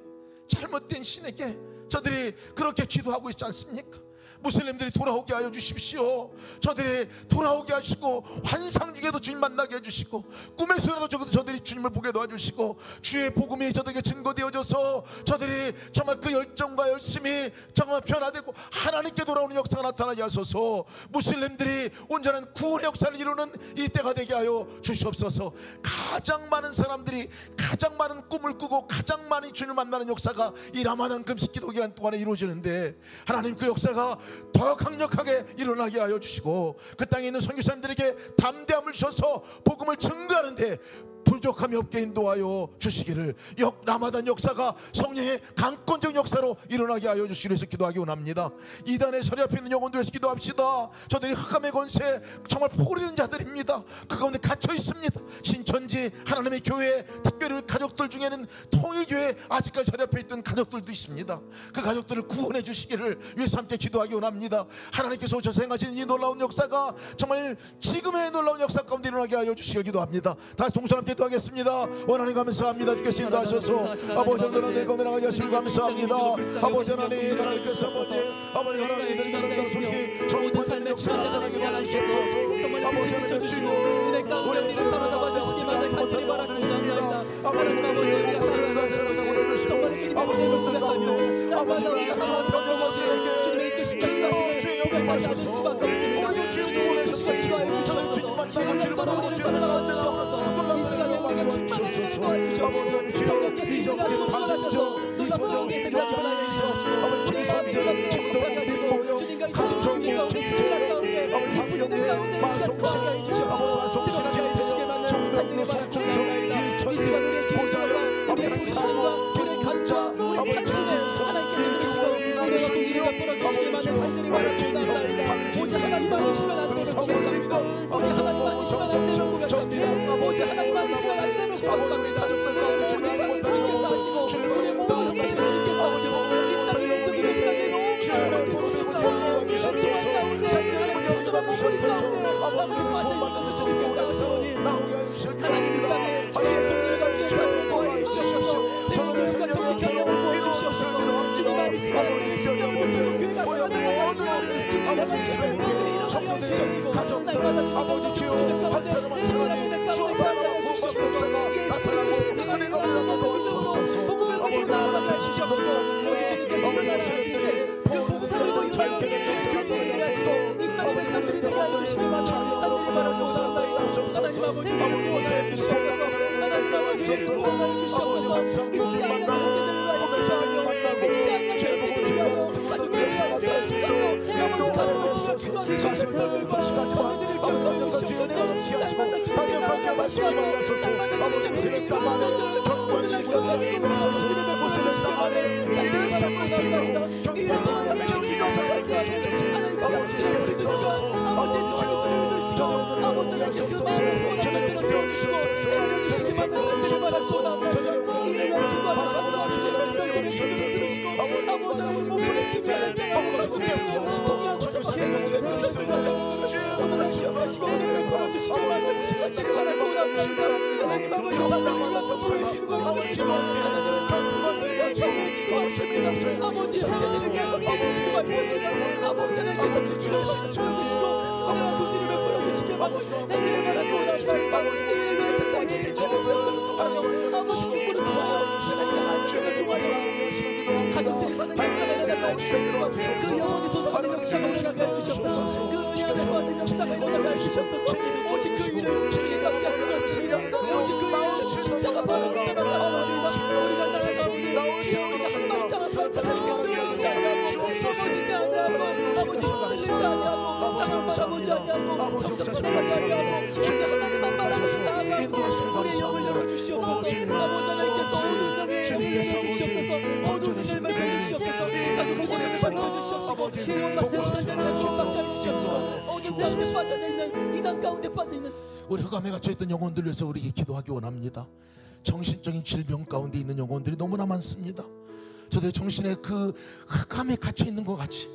잘못된 신에게 저들이 그렇게 기도하고 있지 않습니까? 무슬림들이 돌아오게 하여 주십시오. 저들이 돌아오게 하시고 환상 중에도 주님 만나게 해주시고 꿈에서라도 저들이 주님을 보게 도와주시고 주의 복음이 저들에게 증거되어져서 저들이 정말 그 열정과 열심이 정말 변화되고 하나님께 돌아오는 역사가 나타나게 하소서. 무슬림들이 온전한 구원의 역사를 이루는 이 때가 되게 하여 주시옵소서. 가장 많은 사람들이 가장 많은 꿈을 꾸고 가장 많이 주님을 만나는 역사가 이 라마단 금식 기도 기간 동안에 이루어지는데 하나님, 그 역사가 더 강력하게 일어나게 하여 주시고 그 땅에 있는 선교사님들에게 담대함을 주셔서 복음을 증거하는데 부족함이 없게 인도하여 주시기를, 라마단 역사가 성령의 강권적 역사로 일어나게 하여 주시기를 해서 기도하기 원합니다. 이단에 서리 앞에 있는 영혼들에서 기도합시다. 저들이 흑암의 권세 정말 포로된 자들입니다. 그 가운데 갇혀 있습니다. 신천지 하나님의 교회, 특별히 가족들 중에는 통일교회 아직까지 서리 앞에 있던 가족들도 있습니다. 그 가족들을 구원해 주시기를 위해서 함께 기도하기 원합니다. 하나님께서 오셔서 행하시는 이 놀라운 역사가 정말 지금의 놀라운 역사 가운데 일어나게 하여 주시기를 기도합니다. 다시 동시에 함께 기도하겠습니다. 원하님 감사합니다. 주께서 인도하셔서 아버지 하나님 내 가운데 나가게 하시고 감사합니다. 아버지 하나님, 하나님께서 아버지 하나님 내 가운데 소식이 정복되는 역사가 나타나게 하여 주시옵소서. 아버지 하나님 주시고 은혜 가운데 우리를 사로잡아 주시기만을 간절히 바라옵나이다. 하나님 아버지, 우리가 살아가고 정말 주님의 은혜를 고백하며 날마다 우리가 하나님 변경하시는 주님의 이끄심 주의 고백하소서. 오늘 주의 구원하셔서 기도하여 주시옵소서. 주님을 바라보는 사랑하여 주시옵소서. 이 시간에 우리가 충만하게 도와주시옵소서. 성령께서 인도하시고 수고하셔서 놀랍고 우리의 생각이 변화되시옵시고 우리의 마음이 놀랍게 변화되시고 주님과 이 성령 가운데 친밀한 가운데 기쁜 은혜 가운데 이 시간 수고하게 해주시옵소서. 들어가게 해주시기만을 간절히 바라옵나이다. 이 시간 우리의 기도와 우리의 부르짖음과 우리의 감정, 우리의 탄식을 하나님께서 들으시고 우리의 기도를 베풀어 주시기만을 간절히 바라옵나이다. 오직 하나님 아니시면 안 되는 기억합니다. 오직 하나님 아니시면 안 되는 고백합니다. 오직 하나님 아니시면 안 되는 고백합니다. 우리의 모든 삶을 주님께서 하시고 우리의 모든 행복을 주님께서 하시고 이 땅의 모든 일상에 너무나 부르짖고 소중한 가운데 소중한 목소리 가운데 나무를 빠져있는 주님께서 하시오니 하나님 이 땅에 주의 공들과 주의 자비를 보여 주시옵소서. 내 모든과 정의 경영을 보여 주시옵소서. 주님 아니시면 안 되는 영혼들 교회가 살아나게 하시고 주님 아니시면 일들이 일어나게 하시옵소서. 날마다 주님 주여 한 사람 한 사람이 주의 바라보고 주시옵소서. 예수님의 십자가를 바라보고 믿음으로 복음을 가지고 나아가게 하시옵소서. 오직 주님께서 일어나실 때 그 복음을 이 저녁에 주의 교회에 되게 하시고 이 땅의 백성들이 되게 하여 주시기만 하나님의 바라보고 살아나이다. 하나님 아버지 너를 구원하여 주시옵소서. 하나님 아버지 우리를 구원하여 주시옵소서. 믿지 않는 형제들을 위하여 기도하며 믿지 않는 형제들을 위하여 가족들을 위하여 기도하며 영원히 가슴을 주셔 주옵소서. 사실 너희를 거룩하지만 아버지 같이 은혜가 넘치게 하시고 강력한 주 말씀을 하소서. 아버지 무슬린 땅 안에 정권이 무너지게 하소서. 무슬린 땅 안에 이를 잡고 있는 경찰들의 경기가 잡게 하소서. 아버지 주께서 주소서. 아버지 주께서 저들을 아버지 주께서 저들을 세워주시옵소서. 내려주시기만 하옵소서. 이름을 기도하며 아버지의 백성들을 주옵소서. 아버지의 목소리 지지하게 하옵소서. 동의하고 자신의 죄 그리스도인의 주의 기억하시고 은혜를 걸어주시고 하나님을 바라보옵니다. 하나님 아버지 찬양하는 목소리 기도하옵소서. 하나님은 강구하며 정의 기도하옵소서. 아버지 형제들에게 기도가 필요합니다. 아버지는 계속 주시고 주시고 아버지 손님을 걸어주시게 하고 내기를 바라보옵니다. 아버지 이를 택하여 주신 주의 백성들을 통하여 아버지 주님을 통하여 하나님 주의 기도하여 가족들이 사는 역사가 일어나게 해주시옵소서. 그 영혼이 솟아나는 역사가 일어나게 해주시옵소서. 그 은혜가 받는 역사가 일어나게 해주시옵소서. 오직 그 일을 주님께 하게 하옵소서. 오직 그 일을 십자가 바로 따라가옵니다. 우리가 나아가오니 주여 우리가 한 발짝 한 발짝 쓰러지지 아니하고 넘어지지 아니하고 아버지 흔들리지 아니하고 상황 바라보지 아니하고 경적하지 아니하고 오직 하나님만 바라보고 나아가고 우리 영을 열어주시옵소서. 아버지 하나님께서 어두운 영에 열어주시옵소서. 어두운 일을 밝혀주시옵소서. 가족의 이름을 밝혀주시옵소서. 구원 받지 못한 자들의 구원 받게 해주시옵소서. 어두운 데에 빠져있는 이단 가운데 빠져있는 우리 흑암에 갇혀있던 영혼들을 위해서 우리에게 기도하기 원합니다. 정신적인 질병 가운데 있는 영혼들이 너무나 많습니다. 저들 정신의 그 흑암에 갇혀있는 것 같이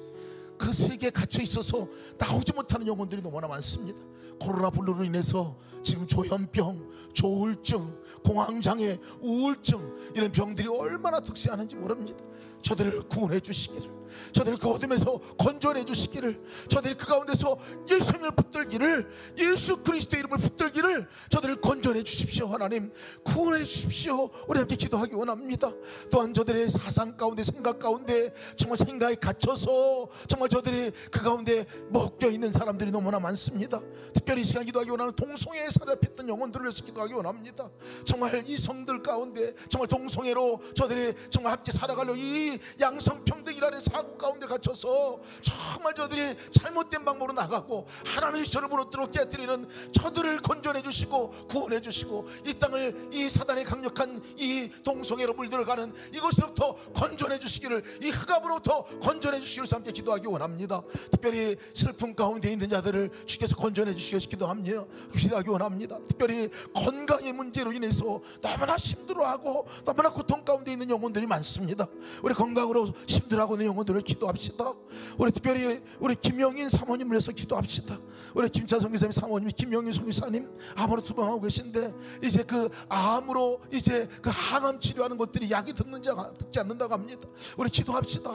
그 세계에 갇혀있어서 나오지 못하는 영혼들이 너무나 많습니다. 코로나 블루로 인해서 지금 조현병, 조울증, 공황장애, 우울증 이런 병들이 얼마나 득세하는지 모릅니다. 저들을 구원해 주시기를, 저들을 그 어둠에서 건져내 주시기를, 저들이 그 가운데서 예수님을 붙들기를, 예수 그리스도의 이름을 붙들기를 저들을 건져내 주십시오. 하나님 구원해 주십시오. 우리 함께 기도하기 원합니다. 또한 저들의 사상 가운데 생각 가운데 정말 생각에 갇혀서 정말 저들이 그 가운데 먹혀 있는 사람들이 너무나 많습니다. 특별히 이 시간 기도하기 원하는 동성애에 사로잡혔던 영혼들을 위해서 기도하기 원합니다. 정말 이 성들 가운데 정말 동성애로 저들이 정말 함께 살아가려 이 양성평등이라는 사고 가운데 갇혀서 정말 저들이 잘못된 방법으로 나가고 하나님의 시절을 무너뜨려 깨뜨리는 저들을 건져내 주시고 구원해 주시고 이 땅을 이 사단의 강력한 이 동성애로 물들어가는 이것으로부터 건져내 주시기를, 이 흑암으로부터 건져내 주시기를 함께 기도하기 원합니다. 특별히 슬픔 가운데 있는 자들을 주께서 건져내 주시기를 기도하기 원합니다. 특별히 건강의 문제로 인해서 너무나 힘들어하고 너무나 고통 가운데 있는 영혼들이 많습니다. 우리 건강으로 힘들어하고 있는 영혼들을 기도합시다. 우리 특별히 우리 김영인 사모님을 위해서 기도합시다. 우리 김찬성 기사님 사모님, 김영인 선교사님 암으로 투병하고 계신데 이제 그 암으로 이제 그 항암 치료하는 것들이 약이 듣지 않는다고 합니다. 우리 기도합시다.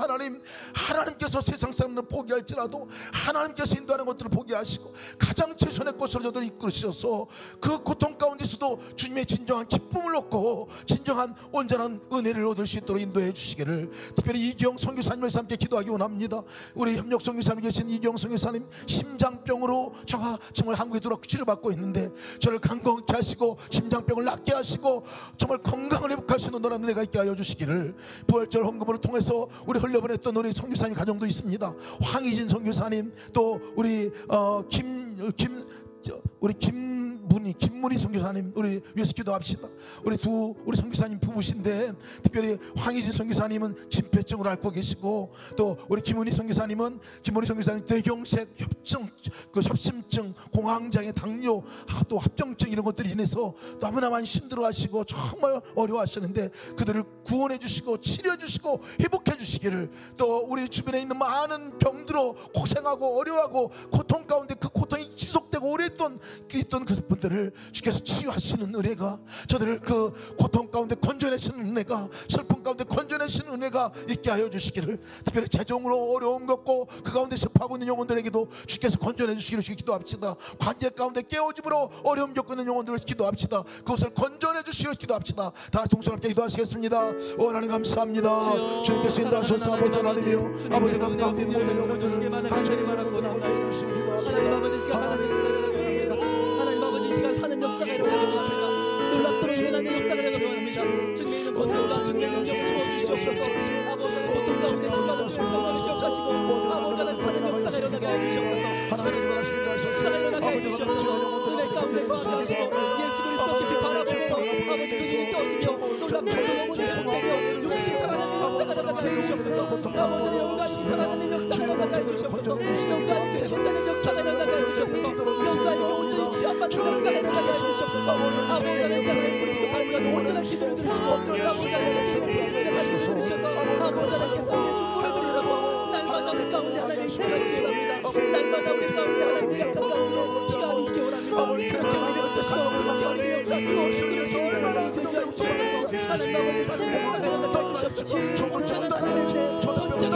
하나님께서 세상 사람들을 포기할지라도 하나님께서 인도하는 것들을 포기하시고 가장 최선의 것으로 저들을 이끌으셔서 그 고통 가운데서도 주님의 진정한 기쁨을 얻고 진정한 온전한 은혜를 얻을 수 있도록 인도해 주시기를, 특별히 이기영 선교사님을 함께 기도하기 원합니다. 우리 협력 선교사님 계신 이기영 선교사님 심장병으로 저가 정말 한국에 들어와 치료받고 있는데 저를 강건케 하시고 심장병을 낫게 하시고 정말 건강을 회복할 수 있는 노란 은혜가 있게 하여 주시기를, 부활절 헌금을 통해서 우리 흘려보냈던 우리 선교사님 가정도 있습니다. 황희진 선교사님, 또 우리 김문희 선교사님 우리 위해서 기도합시다. 우리 선교사님 부부신데 특별히 황희진 선교사님은 진폐증으로 앓고 계시고 또 우리 김문희 선교사님 뇌경색, 협심증, 공황장애, 당뇨, 또 합병증 이런 것들이 인해서 너무나 많이 힘들어하시고 정말 어려워하시는데 그들을 구원해 주시고 치료해 주시고 회복해 주시기를, 또 우리 주변에 있는 많은 병들어 고생하고 어려워하고 고통 가운데 그 고통이 지속되고 오랫동안 있던 그 분들을 주께서 치유하시는 은혜가, 저들을 그 고통 가운데 건져내시는 은혜가, 슬픔 가운데 건져내시는 은혜가 있게 하여 주시기를, 특별히 재정으로 어려움 겪고 그 가운데 슬퍼하고 있는 영혼들에게도 주께서 건져내 주시기를 기도합시다. 관계 가운데 깨어짐으로 어려움 겪고 있는 영혼들을 기도합시다. 그것을 건져내 주시기를 기도합시다. 다 동서럽게 기도하시겠습니다. 하나님 감사합니다. 주님께서 인도하셔서 아버지 하나님이요 아버지 가운데 있는 모든 영혼들을 간절히 바라보는 주십니다. 하나님 아버지 시간 하나님 아버지 시간 사는 역사가 일어나게 원합니다. 놀랍도록 일어나는 역사가 일어나게 원합니다. 중에 있는 건강과 중에 있는 영을 주시옵소서. 아버지는 고통 가운데 시간을 주셔서 기억하시고 아버지는 사는 역사가 일어나게 해주시옵소서. 아버지의 영혼을 회복되게 육신이 살아나는 역사가 나가게 해주시옵소서. 아버지의 영광이 살아나는 역사가 나가게 해주시옵소서. 영광이 계신다는 역사가 나가게 해주시옵소서. 영광이 온전히 취함받는 역사가 나가게 해주시옵소서. 아버지 하나님께서 우리부터 간구하는 온전한 기도를 들으시고 아버지 하나님께서 우리의 간구를 들으셔서 아버지 하나님께서 우리의 중보를 드리라고 날마다 우리 가운데 하나님 주시옵소서. 날마다 우리 가운데 하나님 약한 가운데 시간이 있게 원합니다. 그렇게 우리를 뜻이고 그렇게 우리를 무엇을 소원을 하나님 되게 하옵소서. 하나님 아버지 사랑의 역사가 주시옵소서. 전적인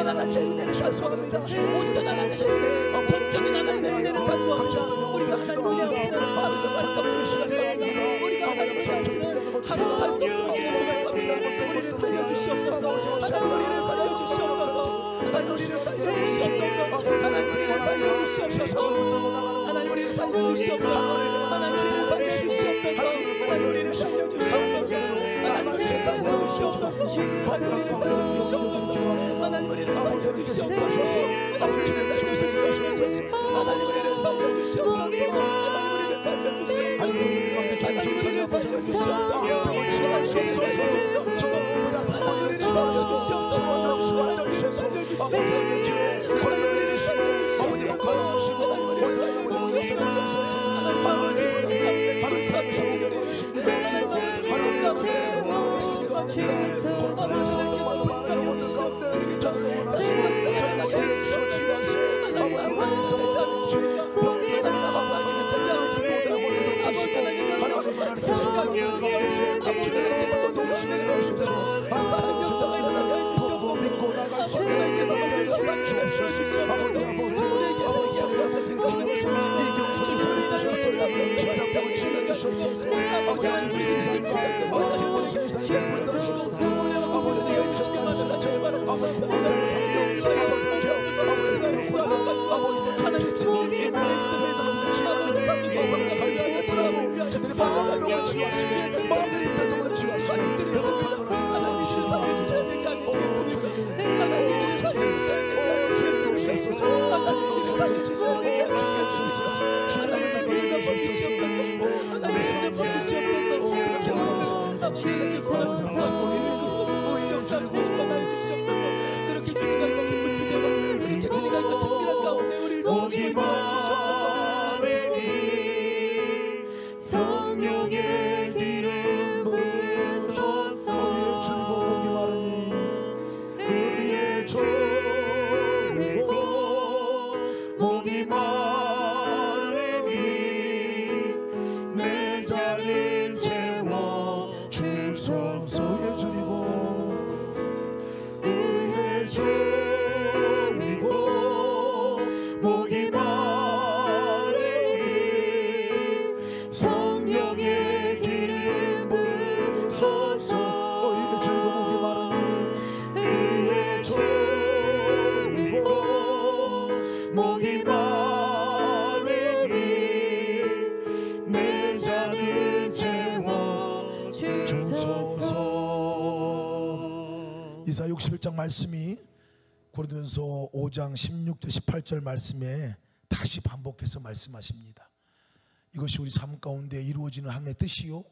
하나님의 은혜를 간구합니다. 온전한 하나님의 은혜, 전적인 하나님의 은혜를 간구합니다. 우리가 하나님 은혜 없이는 하루도 살 수 없는 시간입니다. 우리가 하나님 은혜 없이는 하루도 살 수 없는 시간입니다. 우리를 살려주시옵소서. 하나님 우리를 살려주시옵소서. 하나님 우리를 살려주시옵소서. 하나님 우리를 살려주시옵소서. 하나님 우리를 살려주시옵소서. 하나님 우리를 살려주시옵소서. 하나님 우리를 살려주시옵소서. 하나님 우리를 살려주시옵소서. 하나님 우리를 살려주시옵소서. 하나님 우리를 살려주시옵소서. 하나님 우리를 살려주시옵소서. 하나님 우리를 살려주시옵소서. 하나님 우리를 살려주시옵소서. 하나님 우리를 그렇게 주님과 있는 기쁜 주제로 그렇게 주님과 있는 친밀한 가운데 우리를 모시고 성령의 기름 부으소서. 줄이고 목이 마르니 의에 졸이고 목이 마르니 내 잔을 채워 주소서. 의에 줄이고 의에 졸이고 목이 마르니 성령의 기름 부으소서. 의에 줄이고 목이 마르니 의에 졸이고 목이 마르니 내 잔을 채워 주소서. 이사 61장 말씀이 고린도전서 5장 16절 18절 말씀에 다시 반복해서 말씀하십니다. 이것이 우리 삶 가운데 이루어지는 하나님의 뜻이요,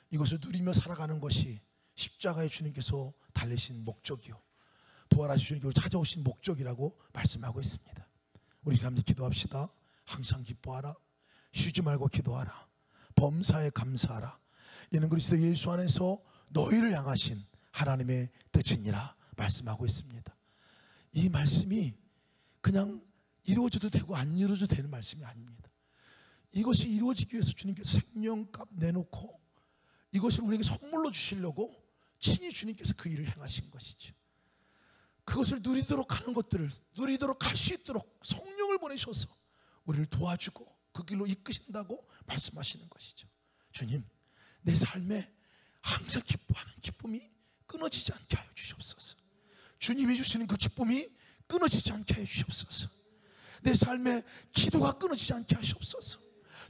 이것을 누리며 살아가는 것이 십자가에 주님께서 달리신 목적이요, 부활하신 주님께서 찾아오신 목적이라고 말씀하고 있습니다. 우리 함께 기도합시다. 항상 기뻐하라, 쉬지 말고 기도하라, 범사에 감사하라. 이는 그리스도 예수 안에서 너희를 향하신 하나님의 뜻이니라 말씀하고 있습니다. 이 말씀이 그냥 이루어져도 되고 안 이루어져도 되는 말씀이 아닙니다. 이것이 이루어지기 위해서 주님께서 생명값 내놓고 이것을 우리에게 선물로 주시려고 친히 주님께서 그 일을 행하신 것이죠. 그것을 누리도록 하는 것들을 누리도록 할 수 있도록 성령을 보내셔서 우리를 도와주고 그 길로 이끄신다고 말씀하시는 것이죠. 주님, 내 삶에 항상 기뻐하는 기쁨이 끊어지지 않게 하여 주시옵소서. 주님이 주시는 그 기쁨이 끊어지지 않게 하여 주시옵소서. 내 삶에 기도가 끊어지지 않게 하시옵소서.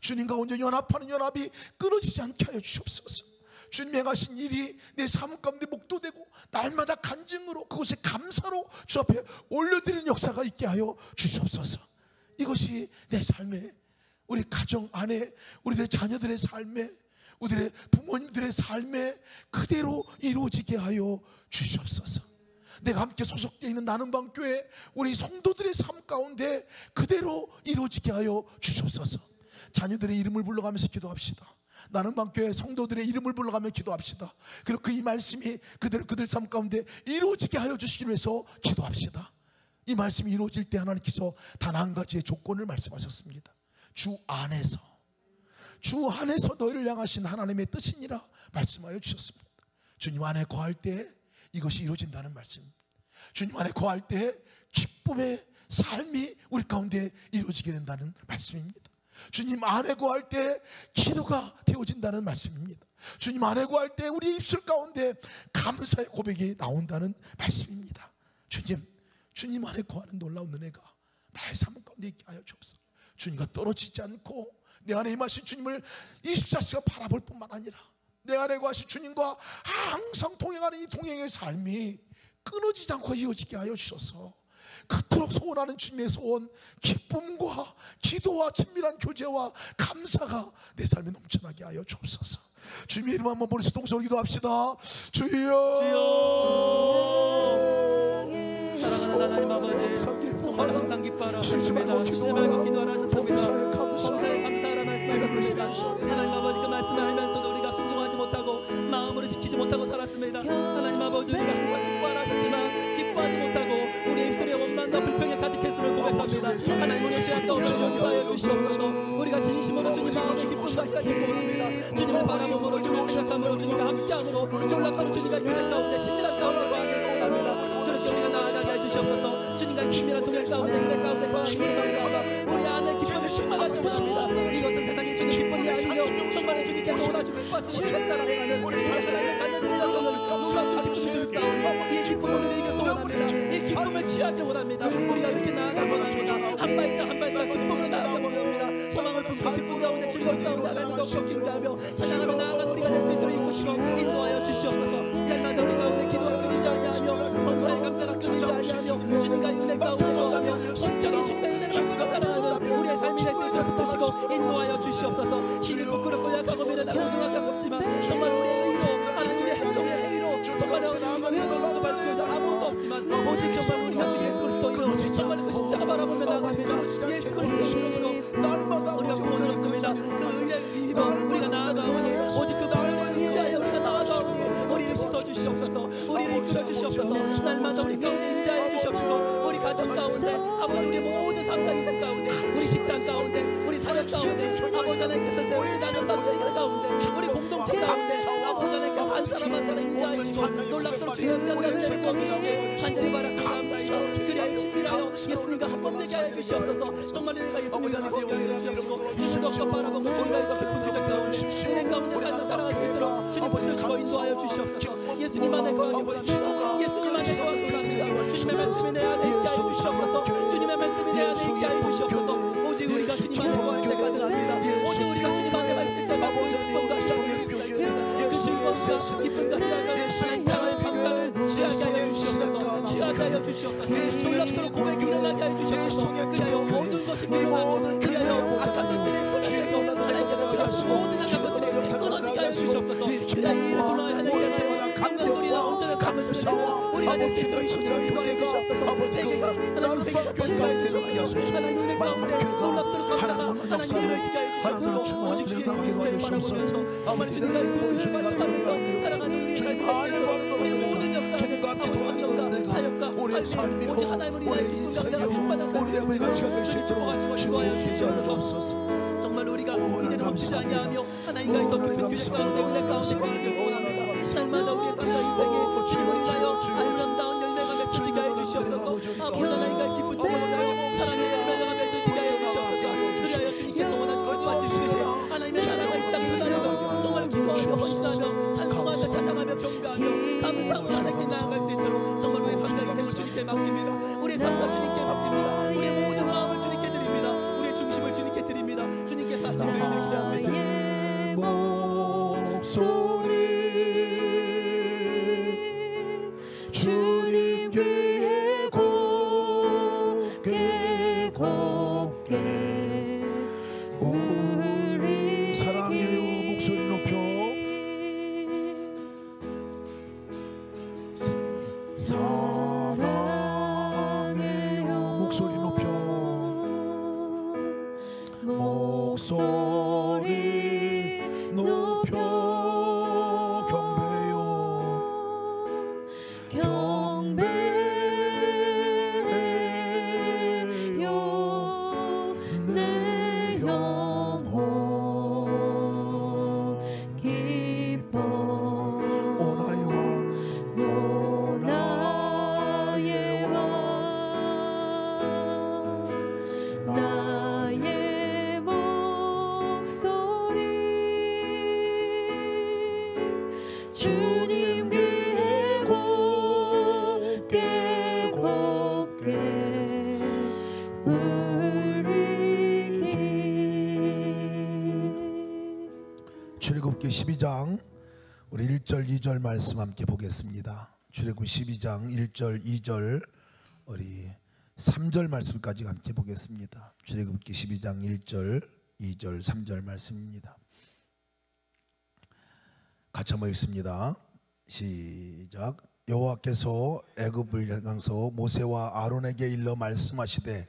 주님과 온전히 연합하는 연합이 끊어지지 않게 하여 주시옵소서. 주님이 행하신 일이 내 삶 가운데 목도되고 날마다 간증으로 그것에 감사로 주 앞에 올려드리는 역사가 있게 하여 주시옵소서. 이것이 내 삶에, 우리 가정 안에, 우리들의 자녀들의 삶에, 우리의 부모님들의 삶에 그대로 이루어지게 하여 주시옵소서. 내가 함께 소속되어 있는 나눔방교회 우리 성도들의 삶 가운데 그대로 이루어지게 하여 주시옵소서. 자녀들의 이름을 불러가면서 기도합시다. 나눔방교회 성도들의 이름을 불러가며 기도합시다. 그리고 그 이 말씀이 그대로 그들 삶 가운데 이루어지게 하여 주시기로 해서 기도합시다. 이 말씀이 이루어질 때 하나님께서 단 한 가지의 조건을 말씀하셨습니다. 주 안에서 너희를 향하신 하나님의 뜻이니라 말씀하여 주셨습니다. 주님 안에 거할 때 이것이 이루어진다는 말씀입니다. 주님 안에 거할 때 기쁨의 삶이 우리 가운데 이루어지게 된다는 말씀입니다. 주님 안에 거할 때 기도가 되어진다는 말씀입니다. 주님 안에 거할 때 우리 입술 가운데 감사의 고백이 나온다는 말씀입니다. 주님 안에 거하는 놀라운 은혜가 나의 삶 가운데 있게 하여 주옵소서. 주님과 떨어지지 않고 내 안에 임하신 주님을 24시간 바라볼 뿐만 아니라 내 안에 거하신 주님과 항상 동행하는 이 동행의 삶이 끊어지지 않고 이어지게 하여 주셔서 그토록 소원하는 주님의 소원, 기쁨과 기도와 친밀한 교제와 감사가 내 삶에 넘쳐나게 하여 주옵소서. 주님의 이름 한번 머리에서 동서로 기도합시다. 주여, 사랑하는 하나님 아버지, 정말 항상 기뻐하라 하셨습니다. 쉬지 말고 기도하라 하셨습니다. 범사에 감사하라 말씀하셨습니다. 하나님 아버지, 그 말씀을 알면서도 우리가 순종하지 못하고 마음으로 지키지 못하고 살았습니다. 하나님 아버지, 우리가 항상 기뻐하라 하셨지만 기뻐하지 못하고 우리의 입술에 원망과 불평의 가득했음을 고백합니다. 하나님, 우리의 죄악 가운데 용서하여 주시옵소서. 우리가 진심으로 주님 마음을 기쁨과 희락이 고합니다. 주님을 바라보므로 주님을 생각함으로 주님과 함께함으로 놀랍도록 주님과 유대 가운데 친밀한 가운데 거하게 소원합니다. 그렇게 우리가 나아가게 해주시옵소서. 주님과 친밀한 동행 가운데 은혜 가운데 거하게 우리 안에 기쁨이 충만하게 원합니다. 이것은 세상이 주는 기쁨이 아니요 정말 주님께서 원하시는 기쁨을 따라가는 우리 하나님의 자녀들이라고 놀라운 기쁨을 주옵소서. 이 기쁨을 우리에게 소원합니다. 이 기쁨을 취하길 원합니다. 우리가 이렇게 나아가기 원합니다. 한 발짝 한 발짝 기쁨으로 나아가기 원합니다. 소망을 품고 기쁨 가운데 즐거운 가운데 하나님 덕고 기도하며 찬양하며 나아가는 우리가 될 수 있도록 이끄시고 인도하여 주시옵소서. 날마다 우리 가운데 기도가 끊이지 아니하며 범사의 감사가 끊이지 아니하며 주님과 은혜 가운데 거하며 성적인 측면을 받고 살아가는 우리의 삶이 될 수 있도록 붙드시고 인도하여 주시옵소서. 힘이 부끄럽고 약하고 미련하고 가깝지만 정말 우리의 의로 하나님의 행동의 행위로 정말 우리의 놀라운 발표도 아무것도 없지만 오직 정말 우리가 주 예수 그리스도로 정말 그 십자가 바라보며 나아갑니다. 예수 그리스도로 우리가 구원을 얻습니다. 그 은혜의 힘으로 우리가 나아가오니 오직 그 보혈을 의지하여 우리가 나아가오니 우리를 씻어주시옵소서. 우리를 이끌어주시옵소서. 날마다 우리 가운데 인자해 주시옵시고 우리 가족 가운데 아버지 우리 모든 삶과 인생 가운데 우리 직장 가운데 우리 사역 가운데 아버지 하나님께서 세우시다는 남자들 가운데 우리 공동체 가운데 아버지 하나님께서 한 사람 한 사람 인자하시고 놀랍도록 주의 은혜를 주시기에 간절히 바랍니다. 그리하여 친밀하여 예수님과 합동되게 하여 주시옵소서. 정말 내가 예수님과 합동되게 주시옵시고 주님과 바라보고 주님과 깊은 교제 가운데 은혜 가운데 삶을 살아갈 수 있도록 주님 붙드시고 인도하여 주시옵소서. 예수님 안에 거하기 원합니다. 예수님 안에 거하기 원합니다. 주님의 말씀이 내 안에 있게 하여 주시옵소서. 주님의 말씀이 내 안에 있게 하여 주시옵소서. 오직 우리가 주님 안에 거할 때 가능합니다. 오직 우리가 주님 안에만 있을 때 맛보이는 기쁨과 희락을 그 즐거움과 기쁨과 희락을 하나님 향하여 감사를 취하게 하여 주시옵소서. 취하게 하여 주시옵소서. 놀랍도록 고백이 일어나게 하여 주시옵소서. 그리하여 모든 것이 물러나고 그리하여 악한 것들이 쏟아내고 하나님께서 싫어하시고 모든 악한 것들이 끊어지게 하여 주시옵소서. 그리하여 이 놀라운 하나님의 강건들이나 온전한 삶을 주시고 우리가 될 수 있도록 기도하여 주시옵소서. 회개가 하나님 회개가 치유하여 주시옵소서. 하나님 은혜 가운데 놀랍도록 감사가 하나님 은혜를 있게 하여 주시옵소서. 오직 주의 그리스도를 바라보면서 정말 주님과 그분을 맞춰가면서 살아가는 우리의 삶을 우리의 모든 역사를 아버지 사역과 우리의 삶이 오직 하나님을 인하여 기쁨과 은혜가 충만한 삶을 가지고 기도하여 주시옵소서. 정말 우리가 이제는 멈추지 아니하며 하나님과의 더 깊은 교제 가운데 은혜 가운데 거하길 원합니다. 날마다 우리의 삶과 인생에 주님을 인하여 아름다운 열매가 맺혀지게 하여 주시옵소서. 아버지 하나님과의 깊은 교제로 사랑의 열매가 맺혀지게 하여 주시옵소서. 그리하여 주님께서 원하시고 기뻐하시듯이 하나님의 나라가 이 땅에 임하려 정말 기도하며 헌신하며 찬송하며 찬양하며 경배하며 감사하며 하나님께 나아갈 수 있도록 정말 우리의 삶과 인생을 주님께 맡깁니다. 우리의 삶과 주님께 맡깁니다. 우리의 모든 마음을 주님께 드립니다. 우리의 중심을 주님께 드립니다. 주님께서 하신 그 일을 기대합니다. 주님께 곱게 곱게 우리 사랑해요 목소리 높여 출애굽기 12장 우리 1절 2절 말씀 함께 보겠습니다. 출애굽기 12장 1절 2절 우리 3절 말씀까지 함께 보겠습니다. 출애굽기 12장 1절 2절 3절 말씀입니다. 같이 한번 읽습니다. 시작. 여호와께서 애굽을 향하서 모세와 아론에게 일러 말씀하시되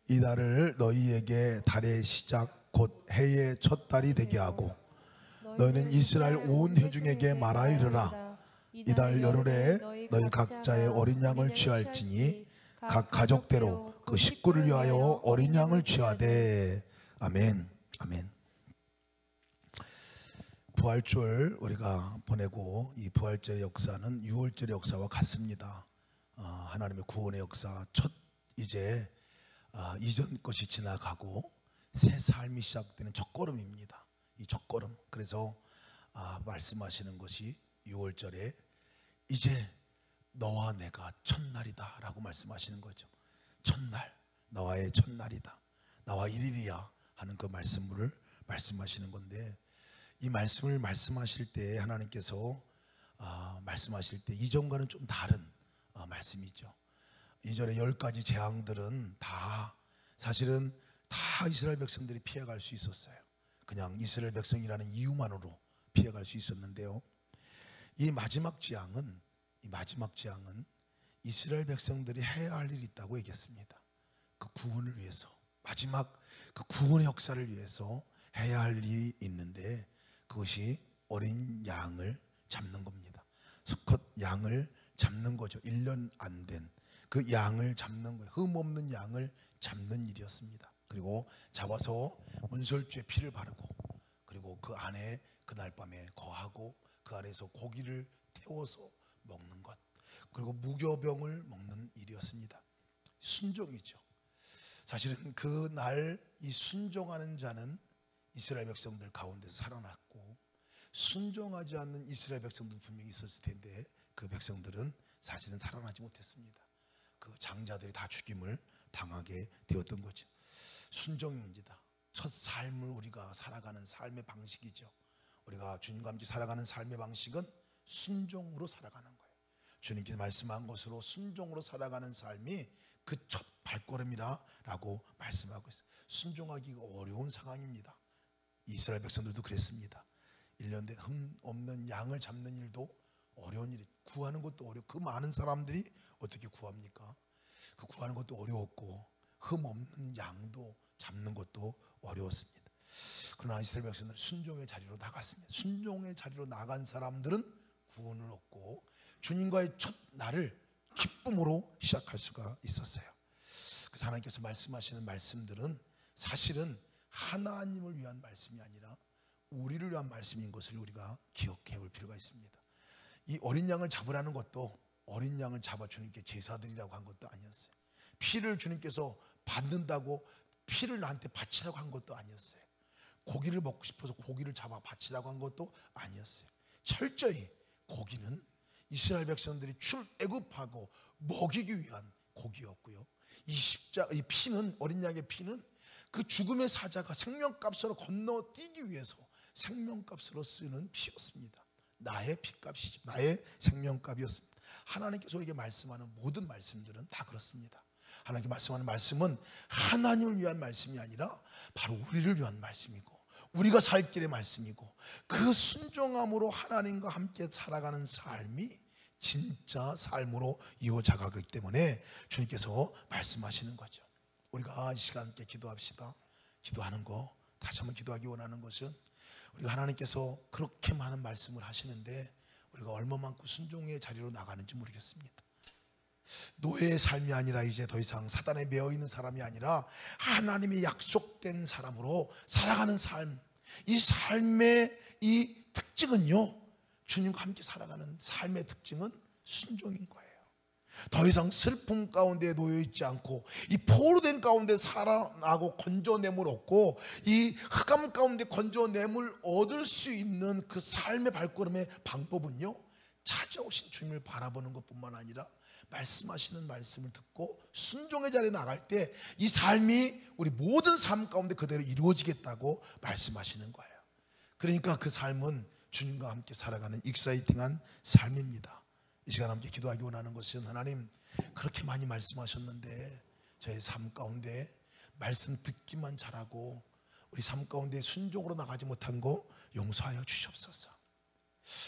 이 달을 너희에게 달의 시작 곧 해의 첫 달이 되게 하고 너희는 이스라엘 온 회중에게 말하여 이르라. 이 달 열흘에 너희 각자의 어린 양을 취할지니 각 가족대로 그 식구를 위하여 어린 양을 취하되. 아멘. 아멘. 부활절 우리가 보내고 이 부활절의 역사는 유월절의 역사와 같습니다. 하나님의 구원의 역사 첫 이제 이전 것이 지나가고 새 삶이 시작되는 첫걸음입니다. 이 첫걸음. 그래서 말씀하시는 것이 유월절에 이제 너와 내가 첫날이다 라고 말씀하시는 거죠. 첫날, 너와의 첫날이다, 나와 일일이야 하는 그 말씀을 말씀하시는 건데, 이 말씀을 말씀하실 때 하나님께서 말씀하실 때 이전과는 좀 다른 말씀이죠. 이전에 10가지 재앙들은 다 사실은 다 이스라엘 백성들이 피해갈 수 있었어요. 그냥 이스라엘 백성이라는 이유만으로 피해갈 수 있었는데요, 이 마지막 재앙은 이스라엘 백성들이 해야 할 일이 있다고 얘기했습니다. 그 구원을 위해서, 마지막 그 구원의 역사를 위해서 해야 할 일이 있는데, 그것이 어린 양을 잡는 겁니다. 수컷 양을 잡는 거죠. 1년 안 된 그 양을 잡는 거예요. 흠 없는 양을 잡는 일이었습니다. 그리고 잡아서 문설주에 피를 바르고, 그리고 그 안에 그날 밤에 거하고 그 안에서 고기를 태워서 먹는 것, 그리고 무교병을 먹는 일이었습니다. 순종이죠. 사실은 그날 이 순종하는 자는 이스라엘 백성들 가운데서 살아났고, 순종하지 않는 이스라엘 백성들 분명히 있었을 텐데 그 백성들은 사실은 살아나지 못했습니다. 그 장자들이 다 죽임을 당하게 되었던 거죠. 순종입니다. 첫 삶을 우리가 살아가는 삶의 방식이죠. 우리가 주님과 함께 살아가는 삶의 방식은 순종으로 살아가는 거예요. 주님께서 말씀한 것으로 순종으로 살아가는 삶이 그 첫 발걸음이라고 말씀하고 있어요. 순종하기가 어려운 상황입니다. 이스라엘 백성들도 그랬습니다. 1년 된 흠 없는 양을 잡는 일도 어려운 일이, 구하는 것도 어려워. 그 많은 사람들이 어떻게 구합니까? 그 구하는 것도 어려웠고 흠 없는 양도 잡는 것도 어려웠습니다. 그러나 이스라엘 백성들은 순종의 자리로 나갔습니다. 순종의 자리로 나간 사람들은 구원을 얻고 주님과의 첫 날을 기쁨으로 시작할 수가 있었어요. 그래서 하나님께서 말씀하시는 말씀들은 사실은 하나님을 위한 말씀이 아니라 우리를 위한 말씀인 것을 우리가 기억해 볼 필요가 있습니다. 이 어린 양을 잡으라는 것도 어린 양을 잡아 주님께 제사드리라고 한 것도 아니었어요. 피를 주님께서 받는다고 피를 나한테 바치라고 한 것도 아니었어요. 고기를 먹고 싶어서 고기를 잡아 바치라고 한 것도 아니었어요. 철저히 고기는 이스라엘 백성들이 출애굽하고 먹이기 위한 고기였고요, 이 피는, 어린 양의 피는 그 죽음의 사자가 생명값으로 건너뛰기 위해서 생명값으로 쓰는 피였습니다. 나의 피값이죠. 나의 생명값이었습니다. 하나님께서 우리에게 말씀하는 모든 말씀들은 다 그렇습니다. 하나님께 말씀하는 말씀은 하나님을 위한 말씀이 아니라 바로 우리를 위한 말씀이고, 우리가 살 길의 말씀이고, 그 순종함으로 하나님과 함께 살아가는 삶이 진짜 삶으로 이어져가기 때문에 주님께서 말씀하시는 거죠. 우리가 이 시간 함께 기도합시다. 기도하는 거, 다시 한번 기도하기 원하는 것은, 우리가 하나님께서 그렇게 많은 말씀을 하시는데 우리가 얼마만큼 순종의 자리로 나가는지 모르겠습니다. 노예의 삶이 아니라 이제 더 이상 사단에 매여 있는 사람이 아니라 하나님의 약속된 사람으로 살아가는 삶, 이 삶의 이 특징은요, 주님과 함께 살아가는 삶의 특징은 순종인 거예요. 더 이상 슬픔 가운데 놓여 있지 않고 이 포로된 가운데 살아나고 건져냄을 얻고 이 흑암 가운데 건져냄을 얻을 수 있는 그 삶의 발걸음의 방법은요, 찾아오신 주님을 바라보는 것뿐만 아니라 말씀하시는 말씀을 듣고 순종의 자리에 나갈 때 이 삶이 우리 모든 삶 가운데 그대로 이루어지겠다고 말씀하시는 거예요. 그러니까 그 삶은 주님과 함께 살아가는 익사이팅한 삶입니다. 이 시간 함께 기도하기 원하는 것은, 하나님 그렇게 많이 말씀하셨는데 저의 삶 가운데 말씀 듣기만 잘하고 우리 삶 가운데 순종으로 나가지 못한 거 용서하여 주시옵소서.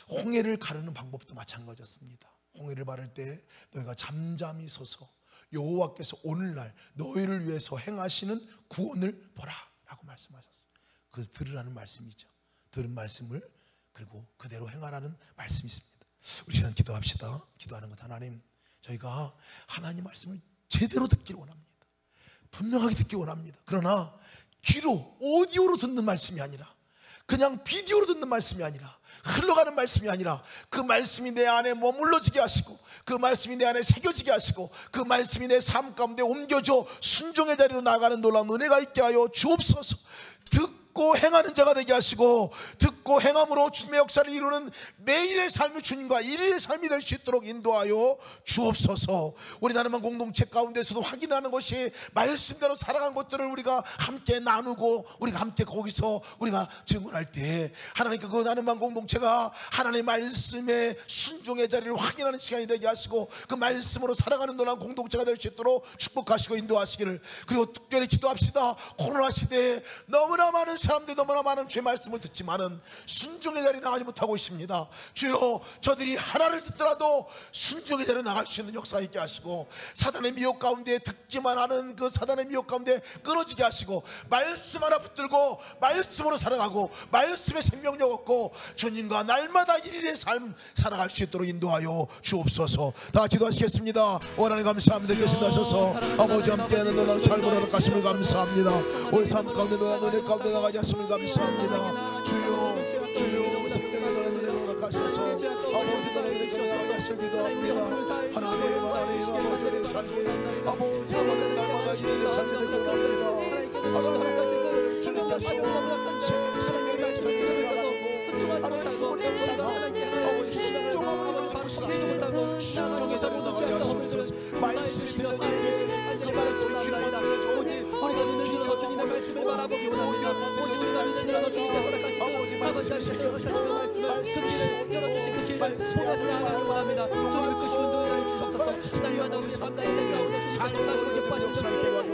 홍해를 가르는 방법도 마찬가지였습니다. 홍해를 바를 때 너희가 잠잠히 서서 여호와께서 오늘날 너희를 위해서 행하시는 구원을 보라 라고 말씀하셨어요. 그 들으라는 말씀이죠. 들은 말씀을 그리고 그대로 행하라는 말씀이 있습니다. 우리 시간 기도합시다. 기도하는 것, 하나님 저희가 하나님 말씀을 제대로 듣기를 원합니다. 분명하게 듣기 원합니다. 그러나 귀로 오디오로 듣는 말씀이 아니라, 그냥 비디오로 듣는 말씀이 아니라, 흘러가는 말씀이 아니라 그 말씀이 내 안에 머물러지게 하시고 그 말씀이 내 안에 새겨지게 하시고 그 말씀이 내 삶 가운데 옮겨져 순종의 자리로 나가는 놀라운 은혜가 있게 하여 주옵소서. 듣고 행하는 자가 되게 하시고 듣고 행함으로 주님의 역사를 이루는 매일의 삶이 주님과 일일의 삶이 될 수 있도록 인도하여 주옵소서. 우리 나눔한 공동체 가운데서도 확인하는 것이 말씀대로 살아간 것들을 우리가 함께 나누고 우리가 함께 거기서 우리가 증언할 때 하나님께 그 나눔한 공동체가 하나님의 말씀의 순종의 자리를 확인하는 시간이 되게 하시고 그 말씀으로 살아가는 놀라운 공동체가 될 수 있도록 축복하시고 인도하시기를. 그리고 특별히 기도합시다. 코로나 시대에 너무나 많은 사람들이 너무나 많은 죄 말씀을 듣지만은 순종의 자리에 나가지 못하고 있습니다. 주여, 저들이 하나를 듣더라도 순종의 자리에 나갈 수 있는 역사가 있게 하시고 사단의 미혹 가운데 듣기만 하는 그 사단의 미혹 가운데 끊어지게 하시고 말씀 하나 붙들고 말씀으로 살아가고 말씀의 생명력 얻고 주님과 날마다 일일의 삶 살아갈 수 있도록 인도하여 주옵소서. 다 기도하시겠습니다. 하나님 감사합니다. 계신다셔서 아버지 함께하는 놀라운 삶을 허락하심을 감사합니다. 우리 삶 가운데 놀라운 은혜 가운데 나가게 하심을 감사합니다. 주여, 주여, 생명의 놀라운 은혜를 허락하셔서 아버지 하나님의 나가게 하시길 기도합니다. 하나님, 아버지의 삶이 아버지 날마다 일일의 삶이 되길 원합니다. 하나님, 주님께서 새 생명의 역사를 나가고 하나님 구원의 역사가 아버지 순종함으로 이루어지고 싶습니다. 순종의 자리로 나가게 하시옵소서. 말씀이 들려지게 그 말씀이 주님만 들려주고 우리가 눈을 들어서 주님의 말씀을 바라보기 원합니다. 오직 우리가 눈을 들어서 주님께 허락하시고 아버지 하나님께서 허락하신 그 말씀을 열어주신 그 길을 포기하지 않기를 원합니다. 주님을 끄시고 눈을 주셨소서. 날마다 우리 삶과 인생 가운데 주님께서 가지고 기뻐하신 것을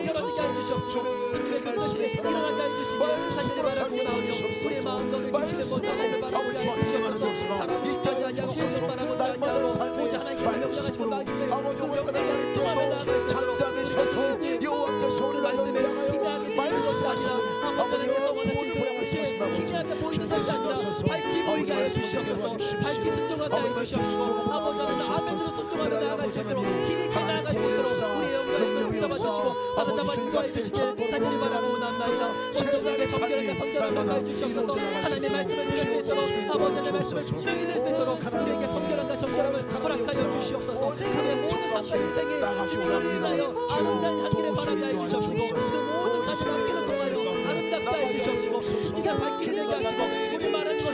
열어지게 해주시옵소서. 주님의 그 뜻이 일어나게 해주시기에 하늘을 바라보고 나오며 우리의 마음과 주님의 모든 하나님을 바라보게 해주시옵소서. 사람을 시켜지 아니하고 주님을 바라보지 아니하고 오직 하나님께서 명령하신 그 말씀을 그 명령을 잠잠히 서서 여호와께서 우리를 향하여 말씀하시고 하나님께서 원하시는 그 뜻이 희미하게 보이는 것이 아니라 밝히 보이게 하여 주시옵소서. 밝히 순종하게 하여 주시옵소서. 아버지 하나님 아멘으로 순종하며 나아갈 수 있도록 힘 있게 나아갈 수 있도록 우리의 영광을 붙잡아 주시고 사로잡아 인도하여 주시길 간절히 바라고 원합나이다. 온전하게 정결하게 성결하게 하여 주시옵소서. 하나님의 말씀을 들을 수 있도록 아버지 하나님의 말씀을 수행이 될 수 있도록 우리에게 성결함과 정결함을 허락하여 주시옵소서. 우리의 모든 삶과 인생에 주님을 인하여 아름다운 향기를 바라게 하여 주시옵시고 그 모든 가진 앞길을 통하여 아름답게 하여 주시옵시고 이가 밝게 되게 하시고 우리 말하는 것이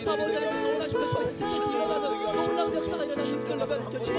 아버지 하나님께서 원하시는 것이 일어나는 놀라운 역사가 일어나는 그걸로 느껴지는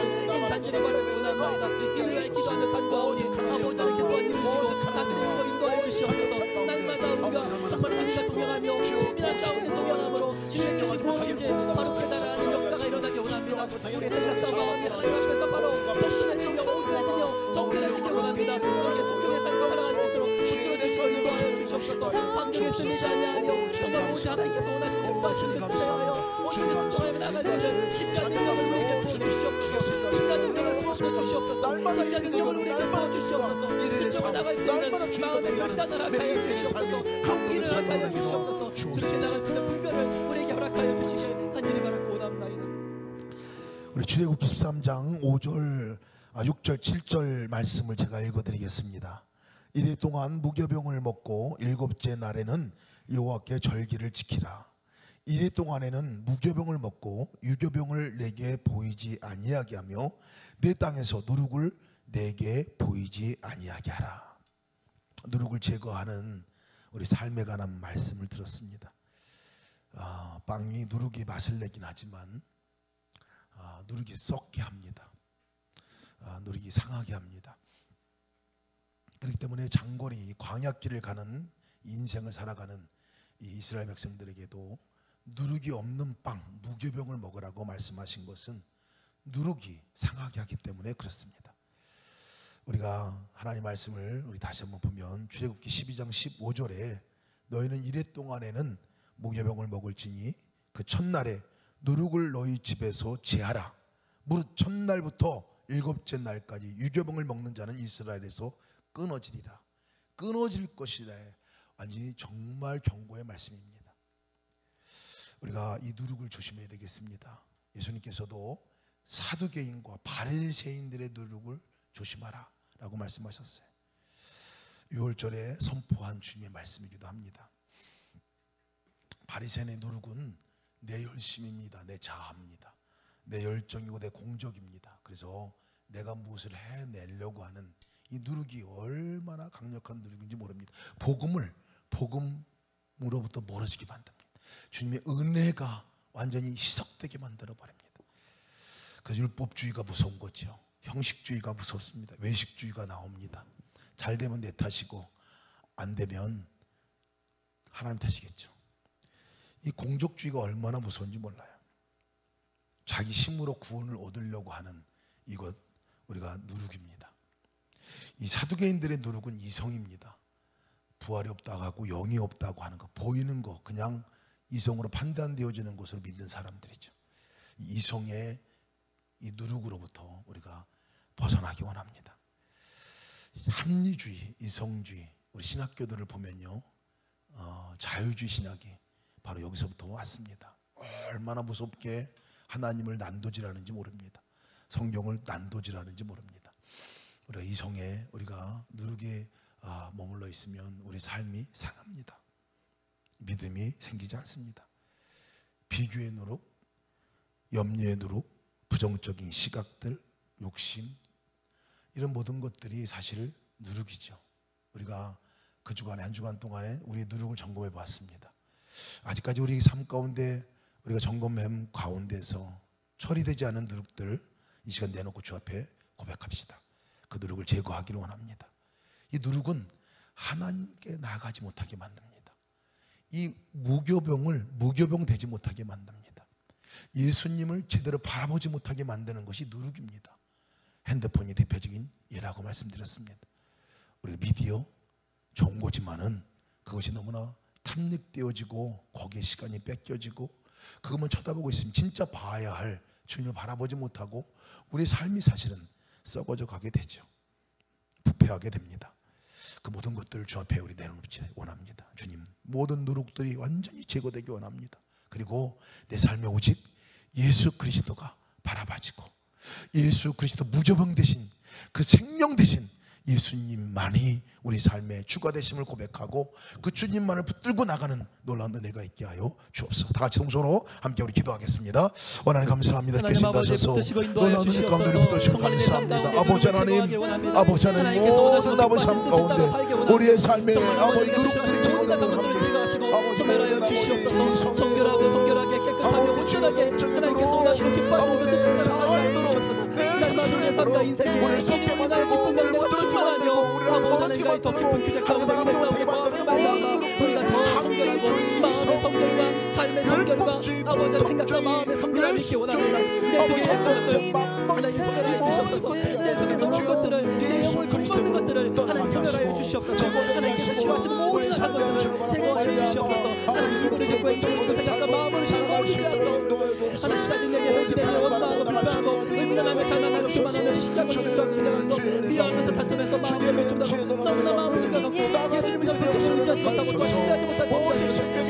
단순히 바라고 원합니다. 우리가 기도하며 간구하오니 아버지 하나님께 도와 이루시고 다스리시고 인도하여 주시옵소서. 날마다 우리가 정말 주님과 동행하며 친밀한 가운데 동행함으로 주님의 뜻이 무엇인지 바로 깨달아가는 역사가 일어나기 원합니다. 우리 생각과 마음이 하나님 앞에서 바로 동신해지며 온전해지며 정결해지기 원합니다. 우리의 순종의 삶을 살아갈 수 있도록 주시고 인도하여 주시옵소서. 방종에 쓰이지 아니하며 정말 오직 하나님께서 원하시는 뜻과 뜻을 행하여 오늘의 순종에 나갈 수 있는 힘과 능력을 우리에게 부어주시옵소서. 힘과 능력을 부어주시옵소서. 힘과 능력을 우리에게 부어주시옵소서. 순종에 나갈 수 있는 마음의 결단을 하여 주시옵소서. 용기를 하여 주시옵소서. 그렇게 나갈 수 있는 분별을 우리에게 허락하여 주시길 간절히 바라고 원합나이다. 우리 출애굽기 13장 5절 6절 7절 말씀을 제가 읽어드리겠습니다. 이래 동안 무교병을 먹고 일곱째 날에는 여호와께 절기를 지키라. 이래 동안에는 무교병을 먹고 유교병을 내게 보이지 아니하게 하며 내 땅에서 누룩을 내게 보이지 아니하게 하라. 누룩을 제거하는 우리 삶에 관한 말씀을 들었습니다. 빵이 누룩이 맛을 내긴 하지만 누룩이 썩게 합니다. 누룩이 상하게 합니다. 그렇기 때문에 장거리 광야길을 가는 인생을 살아가는 이 이스라엘 백성들에게도 누룩이 없는 빵, 무교병을 먹으라고 말씀하신 것은 누룩이 상하게 하기 때문에 그렇습니다. 우리가 하나님 말씀을 우리 다시 한번 보면 출애굽기 12장 15절에 너희는 이래 동안에는 무교병을 먹을지니 그 첫날에 누룩을 너희 집에서 제하라. 무릇 첫날부터 일곱째 날까지 유교병을 먹는 자는 이스라엘에서 끊어지리라. 끊어질 것이라. 아니 정말 경고의 말씀입니다. 우리가 이 누룩을 조심해야 되겠습니다. 예수님께서도 사두개인과 바리새인들의 누룩을 조심하라 라고 말씀하셨어요. 6월절에 선포한 주님의 말씀이기도 합니다. 바리새인의 누룩은 내 열심입니다. 내 자아입니다. 내 열정이고 내 공적입니다. 그래서 내가 무엇을 해내려고 하는 이 누룩이 얼마나 강력한 누룩인지 모릅니다. 복음으로부터 멀어지게 만듭니다. 주님의 은혜가 완전히 희석되게 만들어 버립니다. 그래서 율법주의가 무서운 거죠. 형식주의가 무섭습니다. 외식주의가 나옵니다. 잘 되면 내 탓이고 안 되면 하나님 탓이겠죠. 이 공적주의가 얼마나 무서운지 몰라요. 자기 힘으로 구원을 얻으려고 하는 이것 우리가 누룩입니다. 이 사두개인들의 누룩은 이성입니다. 부활이 없다고 하고 영이 없다고 하는 거, 보이는 거, 그냥 이성으로 판단되어지는 것으로 믿는 사람들이죠. 이 이성의 이 누룩으로부터 우리가 벗어나기 원합니다. 합리주의, 이성주의, 우리 신학교들을 보면요, 자유주의 신학이 바로 여기서부터 왔습니다. 얼마나 무섭게 하나님을 난도질하는지 모릅니다. 성경을 난도질하는지 모릅니다. 우리가 이성에 우리가 누룩에 머물러 있으면 우리 삶이 상합니다. 믿음이 생기지 않습니다. 비교의 누룩, 염려의 누룩, 부정적인 시각들, 욕심, 이런 모든 것들이 사실 누룩이죠. 우리가 그 주간에 한 주간 동안에 우리의 누룩을 점검해 봤습니다. 아직까지 우리 삶 가운데 우리가 점검함 가운데서 처리되지 않은 누룩들 이 시간 내놓고 주 앞에 고백합시다. 그 누룩을 제거하기를 원합니다. 이 누룩은 하나님께 나아가지 못하게 만듭니다. 이 무교병 되지 못하게 만듭니다. 예수님을 제대로 바라보지 못하게 만드는 것이 누룩입니다. 핸드폰이 대표적인 예라고 말씀드렸습니다. 우리가 미디어 좋은 거지만은 그것이 너무나 탐닉되어지고 거기에 시간이 뺏겨지고 그것만 쳐다보고 있으면 진짜 봐야 할 주님을 바라보지 못하고 우리 삶이 사실은 썩어져 가게 되죠. 부패하게 됩니다. 그 모든 것들을 주 앞에 우리 내놓지 원합니다. 주님, 모든 누룩들이 완전히 제거되기 원합니다. 그리고 내 삶에 오직 예수 그리스도가 바라봐지고 예수 그리스도 무저병 되신 그 생명 되신 예수님만이 우리 삶의 주가 되심을 고백하고 그 주님만을 붙들고 나가는 놀라운 은혜가 있게 하여 주옵소서. 다 같이 동서로 함께 우리 기도하겠습니다. 하나님 감사합니다. 계신다셔서 놀라운 은혜 가운데 붙드시고 감사합니다. 아버지 하나님, 아버지 하나님, 모든 아버지 삶 가운데 우리의 삶에 아버지 누룩들이 제거되는 하나님, 소멸하여 주시옵소서. 정결하고 성결하게 깨끗하며 온전하게 하나님께서 원하시는 기뻐하시는 것을 자하여 주시옵소서. 날마다 삶과 인생에 주님을 나의 기쁜 가운데 충만하며 아버지 하나님과의 더 깊은 규제 가운데 우리가 마음으로 말미암아 우리가 더 성결하고 마음의 성결과 삶의 성결과 아버지 생각과 마음의 성결함이 있기 원합니다. 내 속에 있는 것들 하나님 소멸하여 주시옵소서. 내 속에 들어온 것들을 내 영을 겉먹는 것들을 하나님 소멸하여 주시옵소서. 하나님께서 싫어하시는 모든 악한 것들을 제거하여 주시옵소서. 하나님 입으로 듣고 행동을 듣고 생각과 마음을 잘하고 주시옵소서. 하나님 짜증내며 호기내며 원망하고 불평하고 은밀하며 장난하고 교만하며 시기하고 질투하고 진행하면서 미워하면서 다투면서 마음을 맺힌다고 너무나 마음을 쫓아가고 예수님을 더 의지하지 못하고 더 신뢰하지 못하고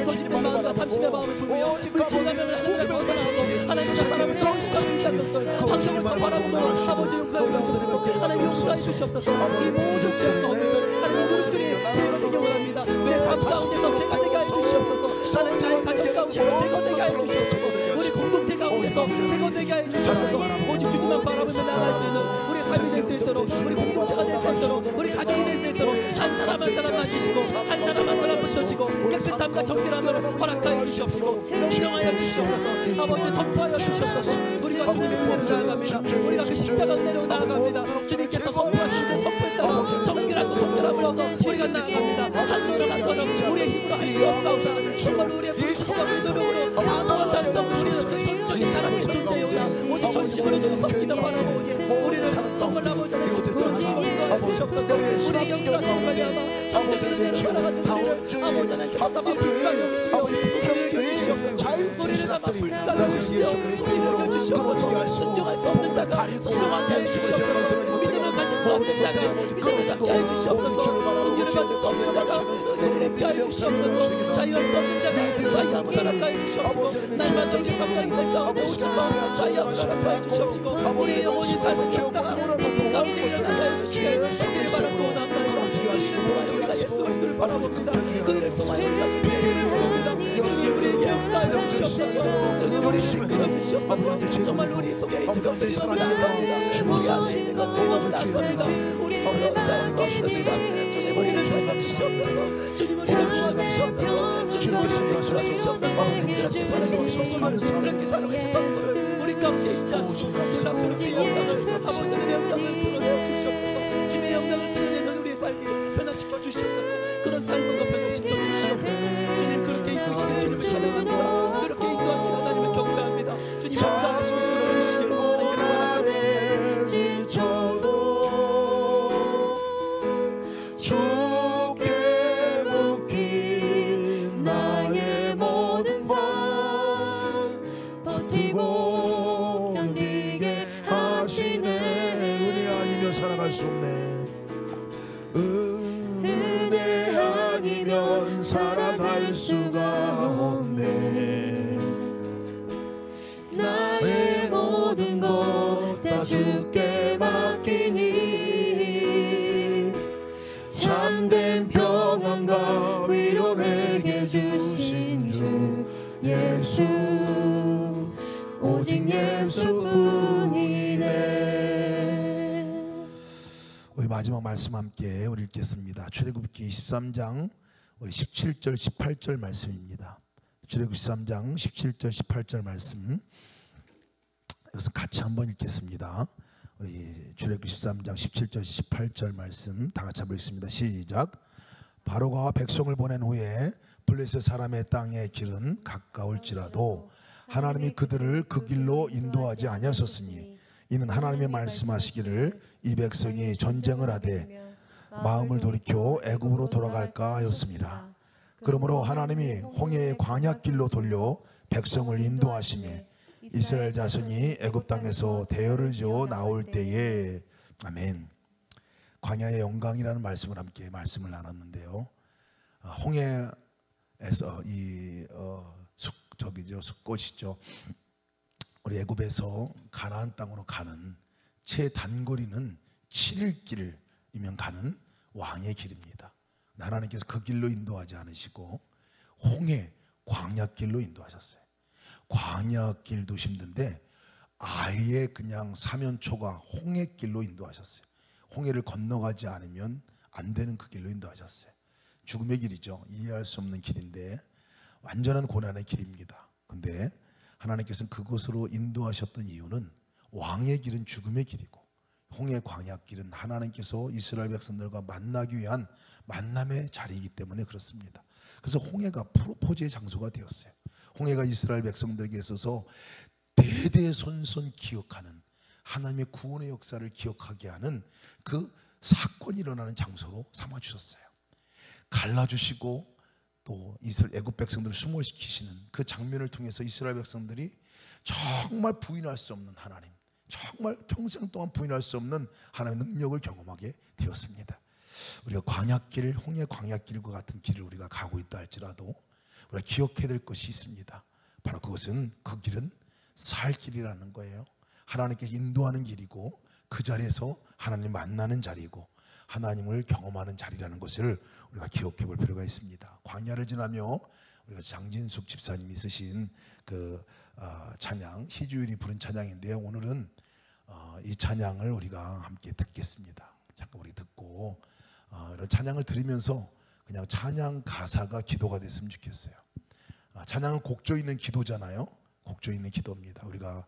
거짓된 마음과 탐심의 마음을 품으며 물질하면 하나님을 거짓하고 하나님과 사람을 더 의지하는 것들 환경을 바라보고 아버지 용서를 주시옵소서. 하나님 용서해 주시옵소서. 이 모든 죄 가운데들 하나님 누룩들이 제거되기 원합니다. 내 삶 가운데서 제거되게 하여 주시옵소서. 하나님 나의 가정 가운데서 제거되게 하여 주시옵소서. 우리 공동체 가운데서 제거되게 하여 주시옵소서. 오직 주님만 바라보며 나아갈 수 있는 우리 삶이 될 수 있도록 우리 공동체가 될 수 있도록 우리 가족이 될 수 있도록 한 사람 한 사람 만지시고 한 사람 한 사람 붙여시고 깨끗함과 정결함을 허락하여 주시옵시고 명령하여 주시옵소서. 아버지 선포하여 주시옵소서. 우리가 주님의 은혜로 나아갑니다. 우리가 그 십자가 은혜로 나아갑니다. 주님께서 선포하신 그 선포에 따라 정결하고 성결함을 얻어 우리가 나아갑니다. 한 걸음 한 걸음 우리의 힘으로 할 수 없사오나 정말 우리의 불신과 우리 노력으로 중심으로 좀 섬기다 바라보니 우리는 정말 아버지 하나님 부르짖고 인도하시옵소서. 우리 영광을 말미암아 정적인 은혜로 살아가는 우리를 아버지 하나님 다만 불쌍히 여기시며 우리를 여기시옵소서. 우리는 아마 불쌍히 여기시며 우리를 여기시옵소서. 순종할 수 없는 자가 순종하게 해주시옵소서. 믿음을 가질 수 없는 자가 믿음을 갖게 해주시옵소서. 은혜를 가질 수 없는 자가 은혜를 입게 해주시옵소서. 자유할 수 없는 자가 자유함을 허락하여 해주시옵소서. 날마다 우리 삶의 길 가운데 오셔서 자유함을 허락하여 주시옵시고 우리의 영혼이 삶을 역사가 성품 가운데 일어나게 해주시길 주기를 바라고 원합니다. 그 일을 통하여 우리가 예수 그리스도를 바라봅니다. 그 일을 통하여 우리가 주님의 이름을 부릅니다. 주님 우리에게 역사하여 주시옵소서. 주님 우리를 이끌어 주시옵소서. 정말 우리 속에 있는 것들이 너무 약합니다. 우리 안에 있는 것들이 너무 약합니다. 우리 그런 자는 없습니다. 주님 우리를 살려주시옵소서. 주님 우리를 도와주시옵소서. 주님 우리를 이끌어 주시옵소서. 그렇게 살아가신 성부를 우리 가운데 있지 않으시고 사람들은 주의 영광을 아버지의 영광을 드러내 주시옵소서. 주님의 영광을 드러내는 우리의 삶이 변화시켜 주시옵소서. 그런 삶과 변화시켜 주시옵소서. 주님 그렇게 이끄시는 주님을 찬양합니다. 그렇게 인도하시는 하나님을 경배합니다. 주님 역사하시고 이끌어주시길 하기를 바랍니다. 주께 묶인 나의 모든 삶 버티고 견디게 하시네. 은혜 아니면 살아갈 수 없네. 은혜 아니면 살아갈 수가 없네. 나의 모든 것 다 주께 맡기니 참된 평안과 위로 내게 주신 주 예수 오직 예수뿐이네. 우리 마지막 말씀 함께 우리 읽겠습니다. 출애굽기 23장 우리 17절 18절 말씀입니다. 출애굽기 23장 17절 18절 말씀 이것은 같이 한번 읽겠습니다. 우리 출애굽기 13장 17절 18절 말씀 다 같이 한번 읽습니다. 시작. 바로가 백성을 보낸 후에 블레셋 사람의 땅의 길은 가까울지라도 하나님이 그들을 그 길로 인도하지 아니하셨으니 이는 하나님의 말씀하시기를 이 백성이 전쟁을 하되 마음을 돌이켜 애굽으로 돌아갈까 하였습니다. 그러므로 하나님이 홍해의 광야길로 돌려 백성을 인도하시며 이스라엘 자손이 애굽 땅에서 대열을 지어 나올 때에 아멘. 광야의 영광이라는 말씀을 함께 말씀을 나눴는데요. 홍해에서 이 숲꽃이죠. 우리 애굽에서 가나안 땅으로 가는 최단거리는 7일 길이면 가는 왕의 길입니다. 하나님께서 그 길로 인도하지 않으시고 홍해 광야길로 인도하셨어요. 광야길도 힘든데 아예 그냥 사면초가 홍해길로 인도하셨어요. 홍해를 건너가지 않으면 안 되는 그 길로 인도하셨어요. 죽음의 길이죠. 이해할 수 없는 길인데 완전한 고난의 길입니다. 근데 하나님께서는 그곳으로 인도하셨던 이유는 왕의 길은 죽음의 길이고 홍해 광야길은 하나님께서 이스라엘 백성들과 만나기 위한 만남의 자리이기 때문에 그렇습니다. 그래서 홍해가 프로포즈의 장소가 되었어요. 홍해가 이스라엘 백성들에게 있어서 대대손손 기억하는 하나님의 구원의 역사를 기억하게 하는 그 사건이 일어나는 장소로 삼아주셨어요. 갈라주시고 또 이스라엘 애굽 백성들을 수모시키시는 그 장면을 통해서 이스라엘 백성들이 정말 부인할 수 없는 하나님, 정말 평생 동안 부인할 수 없는 하나님의 능력을 경험하게 되었습니다. 우리가 광야길, 홍해 광야길과 같은 길을 우리가 가고 있다 할지라도 우리가 기억해야 될 것이 있습니다. 바로 그것은 그 길은 살 길이라는 거예요. 하나님께 인도하는 길이고 그 자리에서 하나님 만나는 자리이고 하나님을 경험하는 자리라는 것을 우리가 기억해 볼 필요가 있습니다. 광야를 지나며 우리가 장진숙 집사님이 쓰신 그 찬양 희주일이 부른 찬양인데요. 오늘은 이 찬양을 우리가 함께 듣겠습니다. 잠깐 우리 듣고 이런 찬양을 들으면서 그냥 찬양 가사가 기도가 됐으면 좋겠어요. 찬양은 곡조 있는 기도잖아요. 곡조 있는 기도입니다. 우리가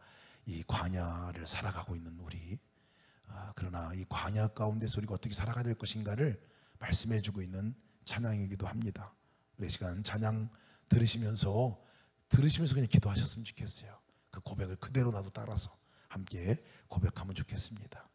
이 광야를 살아가고 있는 우리 그러나 이 광야 가운데서 우리가 어떻게 살아가야 될 것인가를 말씀해주고 있는 찬양이기도 합니다. 우리 시간 찬양 들으시면서 그냥 기도하셨으면 좋겠어요. 그 고백을 그대로 나도 따라서 함께 고백하면 좋겠습니다.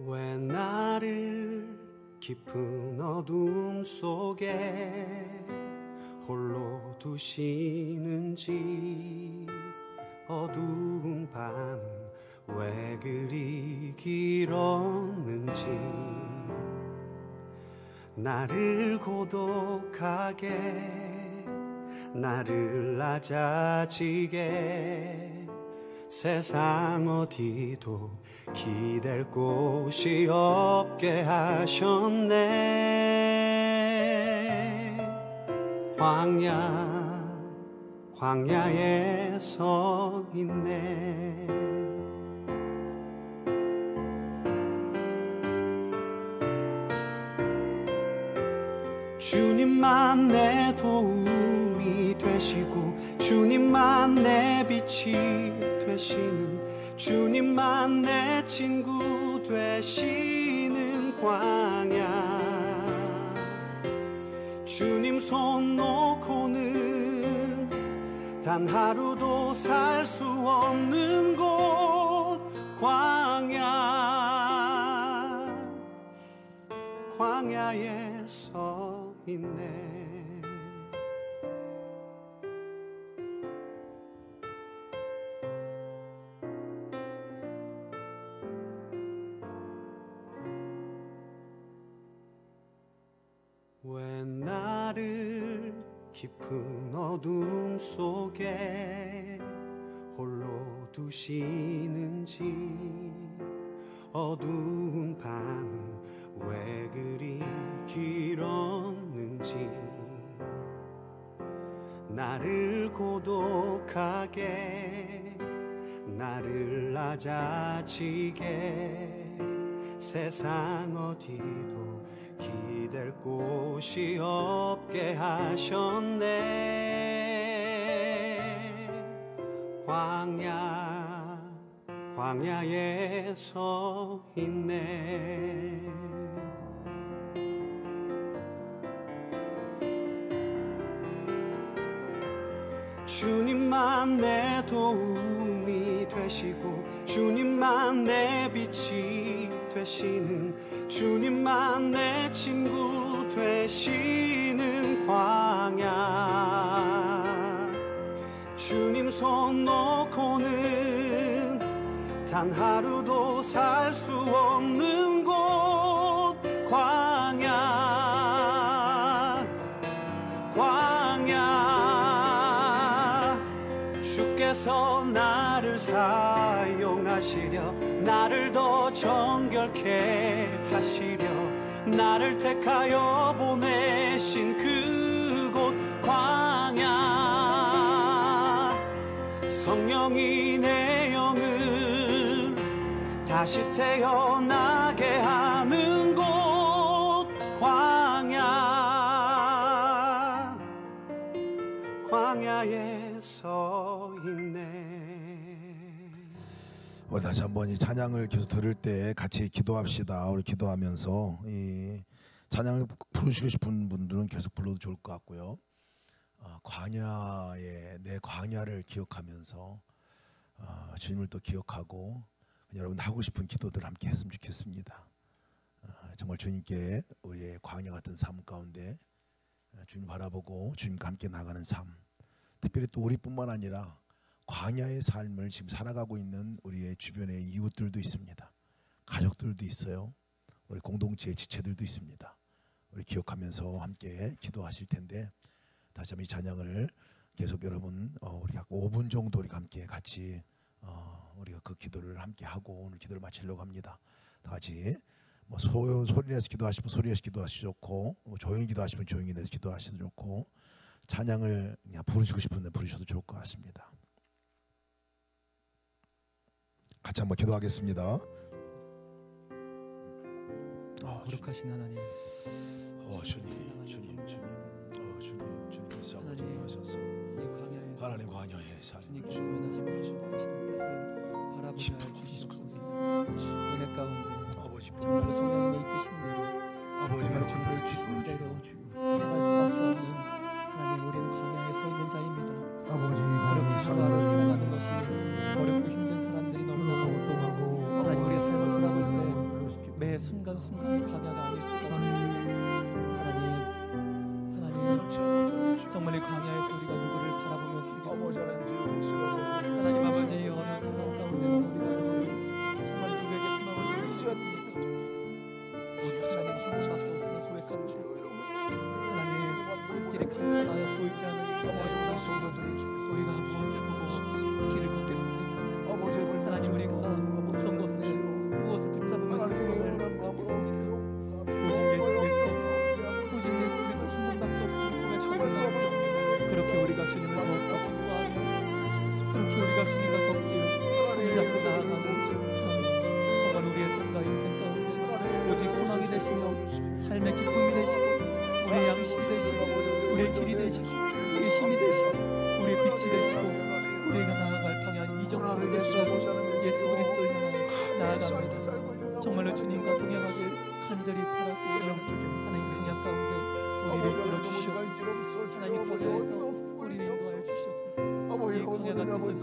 왜 나를 깊은 어둠 속에 홀로 두시는지, 어두운 밤은 왜 그리 길었는지, 나를 고독하게, 나를 낮아지게, 세상 어디도 기댈 곳이 없게 하셨네. 광야에 서 있네. 주님만 내 도움이 되시고, 주님만 내 빛이 되시는, 주님만 내 친구 되시는 광야. 주님 손 놓고는 단 하루도 살 수 없는 곳, 광야에 서 있네. 왜 나를 깊은 어둠 속에 홀로 두시는지, 어두운 밤은 왜 그리 길었는지, 나를 고독하게, 나를 낮아지게, 세상 어디도 기댈 곳이 없게 하셨네. 광야에 서 있네. 주님만 내 도움이 되시고, 주님만 내 빛이 되시는, 주님만 내 친구 되시는 광야. 주님 손 놓고는 단 하루도 살 수 없는 곳, 광야. 주께서 나를 사용하시려, 나를 더 정결케 하시려, 나를 택하여 보내신 그곳 광야. 성령이 내 영을 다시 태어나게 하는 곳, 광야에 서 있네. 우리 다시 한번 이 찬양을 계속 들을 때 같이 기도합시다. 우리 기도하면서 이 찬양을 부르시고 싶은 분들은 계속 불러도 좋을 것 같고요. 광야에 내 광야를 기억하면서 주님을 또 기억하고 여러분 하고 싶은 기도들 함께 했으면 좋겠습니다. 정말 주님께 우리의 광야 같은 삶 가운데 주님 바라보고 주님과 함께 나가는 삶, 특별히 또 우리뿐만 아니라 광야의 삶을 지금 살아가고 있는 우리의 주변의 이웃들도 있습니다. 가족들도 있어요. 우리 공동체의 지체들도 있습니다. 우리 기억하면서 함께 기도하실 텐데, 다시 한번 이 찬양을 계속 여러분 우리 약 5분 정도 우리 함께 같이 우리가 그 기도를 함께 하고 오늘 기도를 마치려고 합니다. 다 같이 뭐 소리 내서 기도하시면 소리 내서 기도하시면 좋고, 조용히 기도하시면 조용히 내서 기도하시면 좋고, 찬양을 그냥 부르시고 싶은데 부르셔도 좋을 것 같습니다. 같이 한번 기도하겠습니다. 거룩하신 하나님, 주님께서 아버지 인도하셔서 하나님 광야의 삶을 주님께서 원하시는 뜻을 바라보게 하여 주시옵소서. 은혜 가운데 정말로 성령님의 이끄신 대로 정말 주님의 이끄신 대로 살아갈 수밖에 없는 하나님, 우리는 광야에 서 있는 자입니다. 그렇게 하루하루 살아가는 것이 어렵고 힘든 사람들이 너무나 많고, 하나님 우리의 삶을 돌아볼 때 매 순간순간이 광야가 아닐 수가 없습니다. 하나님 정말 이 광야에서 우리가 누구를 바라보며 살겠습니까? 하나님 아버지, 이 어려운 상황 가운데서 우리가 누구를, 정말 누구에게 소망을 드릴 수 있습니까? 오직 하나님 한 분밖에 없음을 고백합니다. 하나님 길이 캄캄하여 보이지 않는 이 광야에서 우리가 무엇을 보고 길을 걷겠습니까? 하나님 우리가 어떤 것에 무엇을 붙잡으면서 소망을 갖겠습니까? 오직 예수 그리스도, 오직 예수 그리스도 한 분밖에 없음을 고백합니다. 그렇게 우리가 주님을 더욱더 기뻐하며, 그렇게 우리가 주님과 더 붙잡고 나아가는 정말 우리의 삶과 인생 가운데 오직 소망이 되시고 삶의 기쁨이 되시고 우리의 양식이 되시고 우리의 길이 되시고 우리의 힘이 되시고 우리의 빛이 되시고 우리가 나아갈 방향 이정도로 되시고 예수 그리스도를 향해 나아갑니다. 정말로 주님과 동행하길 간절히 바라고 하나님 강약 가운데 우리를 이끌어 주시옵소서. 하나님 광야에서 우리를 인도하여 주시옵소서. 이 광야 같은 현실,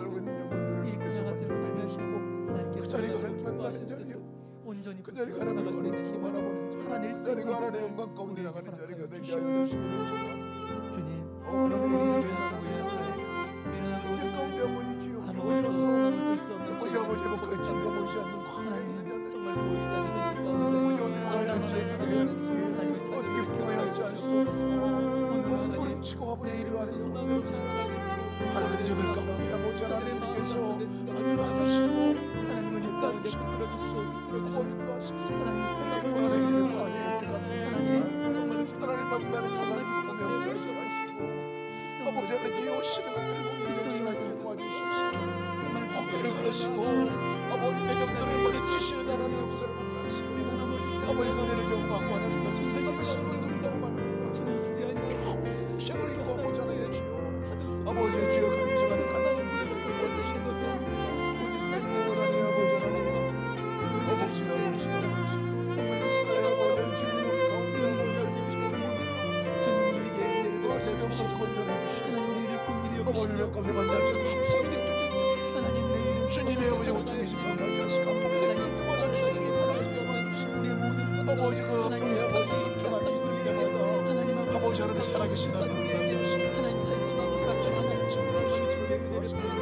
이 광야 같은 삶을 하나님께서 기뻐하시는 뜻을 온전히 나갈 수 있는 힘을 살아낼 수 있는 우리를 허락하여 주시옵소서. 주님, 우리를 요약하고 미련하고 아무것도 소망을 들 수 없는 하나님, 정말 보이지 않는 현실 가운데 하나님의 어떻게 부모할지 알 수 없어. 몸부림 치고 아버지를 하는 소망을 하나님 저들 가운데 아버지 하나님께서 만나주시고 하나님을 가운데 붙들어주시고 이끌어주시고 하나님 정말 하나님 만나는 하나님 명사하시고 아버지 하나님 오시는 것들 명사하게 도와주십시오. 고개를 걸으시고 아버지 대적들을 물리치시는 하나님 역사를 하시고 아버지 은혜를 영광과 하나님과 선생님하시는 분들을 너무 많습니다. 평생을 두고 아버지 하나님 주여 아버지 주여 간증하는 간증을 해주시는 것을 하나님 아버지 하나님 아버지 정말 열심히 아버지 주님 우리에게 은혜를 주시고 건전해 주시고 우리를 긍휼히 아버지를 여기시며 가운데 만나주고 합성이 되겠다. 하나님 내 이름 주님의 아버지 어떻게 심판하게 하시고 아픔이 될 때마다 주님이 편할 수 있는 우리의 모든 삶 아버지 그 아버지 편함이 있을 때마다 아버지 하나님 살아계신 하나님 하나님 하시고 하나님 살수만 허락하시는 주님의 은혜를 베푸시옵소서.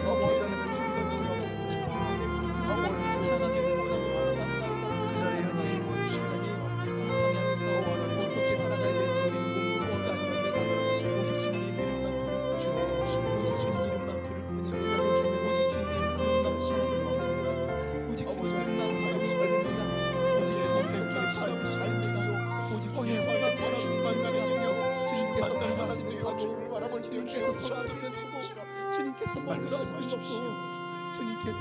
아버지 하나님 우리가 주님과 아버지 사랑하길 소원하고 그 자리에 하나님 도와주시기를 이 기도합니다. 방향에서 어떻게 살아가야 될지 우리는 모르지도 않습니다. 오직 주님의 이름만 부를 뿐, 오직 주님 이름만 부를 뿐, 오직 주님의 이름만 바라봅니다. 오직 주님 이름만 바라봅니다. 오직 주님 이름만 바라봅니다. 오직 주님 이름만 주님 만나는 일이요 주님 만날 만한 바라보시는 때요 거고, 주님을 바라볼 때요 주님께서 선하시는 거고, 주님께서 말씀하시는 말씀하십시오. 거고, 주님께서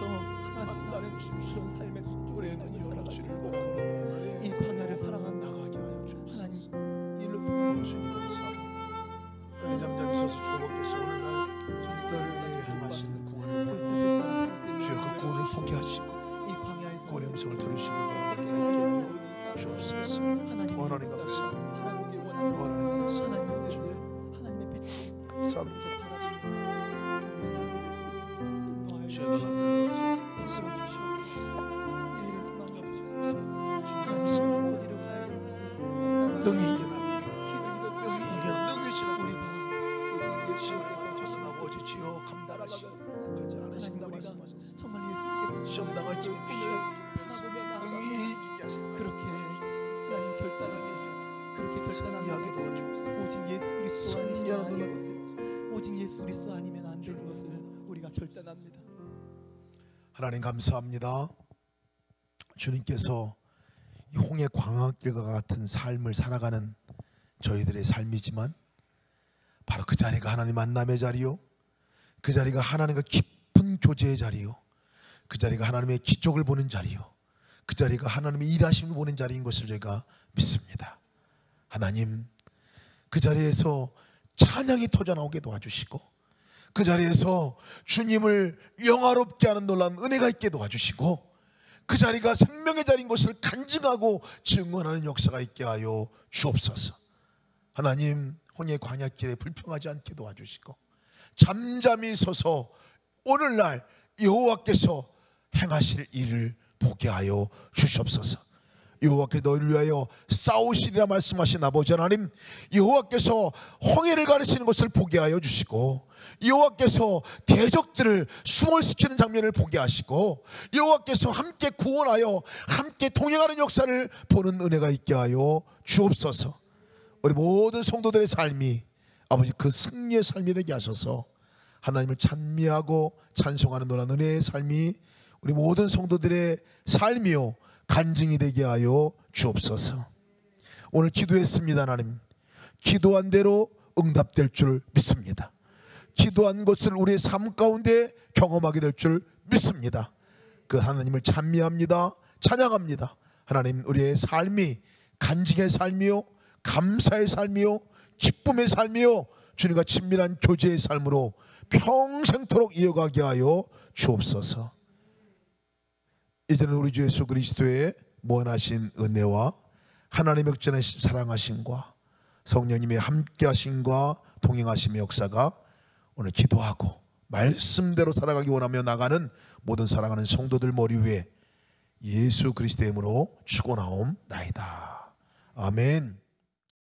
하시는 그런 삶의 우리의 순종을 눈이 열어 주님을 살아가기 위해서 바라보는 이 광야를 사랑합니다. 나가게 하여 주옵소서. 하나님 일로 주님 감사합니다. 여기 잠잠히 서서 주님께서 오늘날 주님들을 행하시는 구원을 그 뜻을 따라 살 수 있는 주여 그 구원을 포기하시고 이 광야에서 구원의 음성을 들으시는 분들에게 있게 하여 주옵소서. 하나님 감사합니다. 살아보길 원합니다. 하나님 감사합니다. 하나님의 뜻을 하나님의 빛을 감사합니다. 이렇게 바라보는 우리의 삶이 될 수 있도록 인도하여 주여 주시옵소서. 하나님 감사합니다. 인도하여 주시옵소서. 내일은 소망이 없으셔서 하나님 어디로 가야 될지 능히 이겨나 길을 잃어서 능히 이겨나 능히 지나 우리가 오직 예수님께서 저는 아버지 주여 감당하시고 하지 않으신다 말씀하셨습니다. 정말 예수님께서 시험 당할 지금 바라보며 나아가 능히 이기게 하시고 그렇게 하나님 결단하게 그렇게 결단하게 승리하게 도와주옵소서. 오직 예수 그리스도 승리하는 아니면 놀라운 오직 예수 그리스도 아니면 안 되는 것을 우리가 결단합니다. 하나님 감사합니다. 주님께서 이 홍해 광학길과 같은 삶을 살아가는 저희들의 삶이지만 바로 그 자리가 하나님 만남의 자리요, 그 자리가 하나님과 깊은 교제의 자리요, 그 자리가 하나님의 기적을 보는 자리요, 그 자리가 하나님의 일하심을 보는 자리인 것을 저희가 믿습니다. 하나님, 그 자리에서 찬양이 터져나오게 도와주시고, 그 자리에서 주님을 영화롭게 하는 놀라운 은혜가 있게 도와주시고, 그 자리가 생명의 자리인 것을 간증하고 증언하는 역사가 있게 하여 주옵소서. 하나님, 홍해 광야길에 불평하지 않게 도와주시고, 잠잠히 서서 오늘날 여호와께서 행하실 일을 보게 하여 주시옵소서. 여호와께서 너희를 위하여 싸우시리라 말씀하신 아버지 하나님, 여호와께서 홍해를 가르치는 것을 보게 하여 주시고, 여호와께서 대적들을 수몰시키는 장면을 보게 하시고, 여호와께서 함께 구원하여 함께 동행하는 역사를 보는 은혜가 있게 하여 주옵소서. 우리 모든 성도들의 삶이 아버지 그 승리의 삶이 되게 하셔서 하나님을 찬미하고 찬송하는 놀라운 은혜의 삶이 우리 모든 성도들의 삶이요 간증이 되게 하여 주옵소서. 오늘 기도했습니다. 하나님, 기도한 대로 응답될 줄 믿습니다. 기도한 것을 우리의 삶 가운데 경험하게 될 줄 믿습니다. 그 하나님을 찬미합니다. 찬양합니다. 하나님, 우리의 삶이 간증의 삶이요 감사의 삶이요 기쁨의 삶이요 주님과 친밀한 교제의 삶으로 평생토록 이어가게 하여 주옵소서. 이제는 우리 주 예수 그리스도의 무한하신 은혜와 하나님의 역전하신 사랑하심과 성령님의 함께하심과 동행하심의 역사가 오늘 기도하고 말씀대로 살아가기 원하며 나가는 모든 사랑하는 성도들 머리 위에 예수 그리스도의 이름으로 축원하옵나이다. 아멘.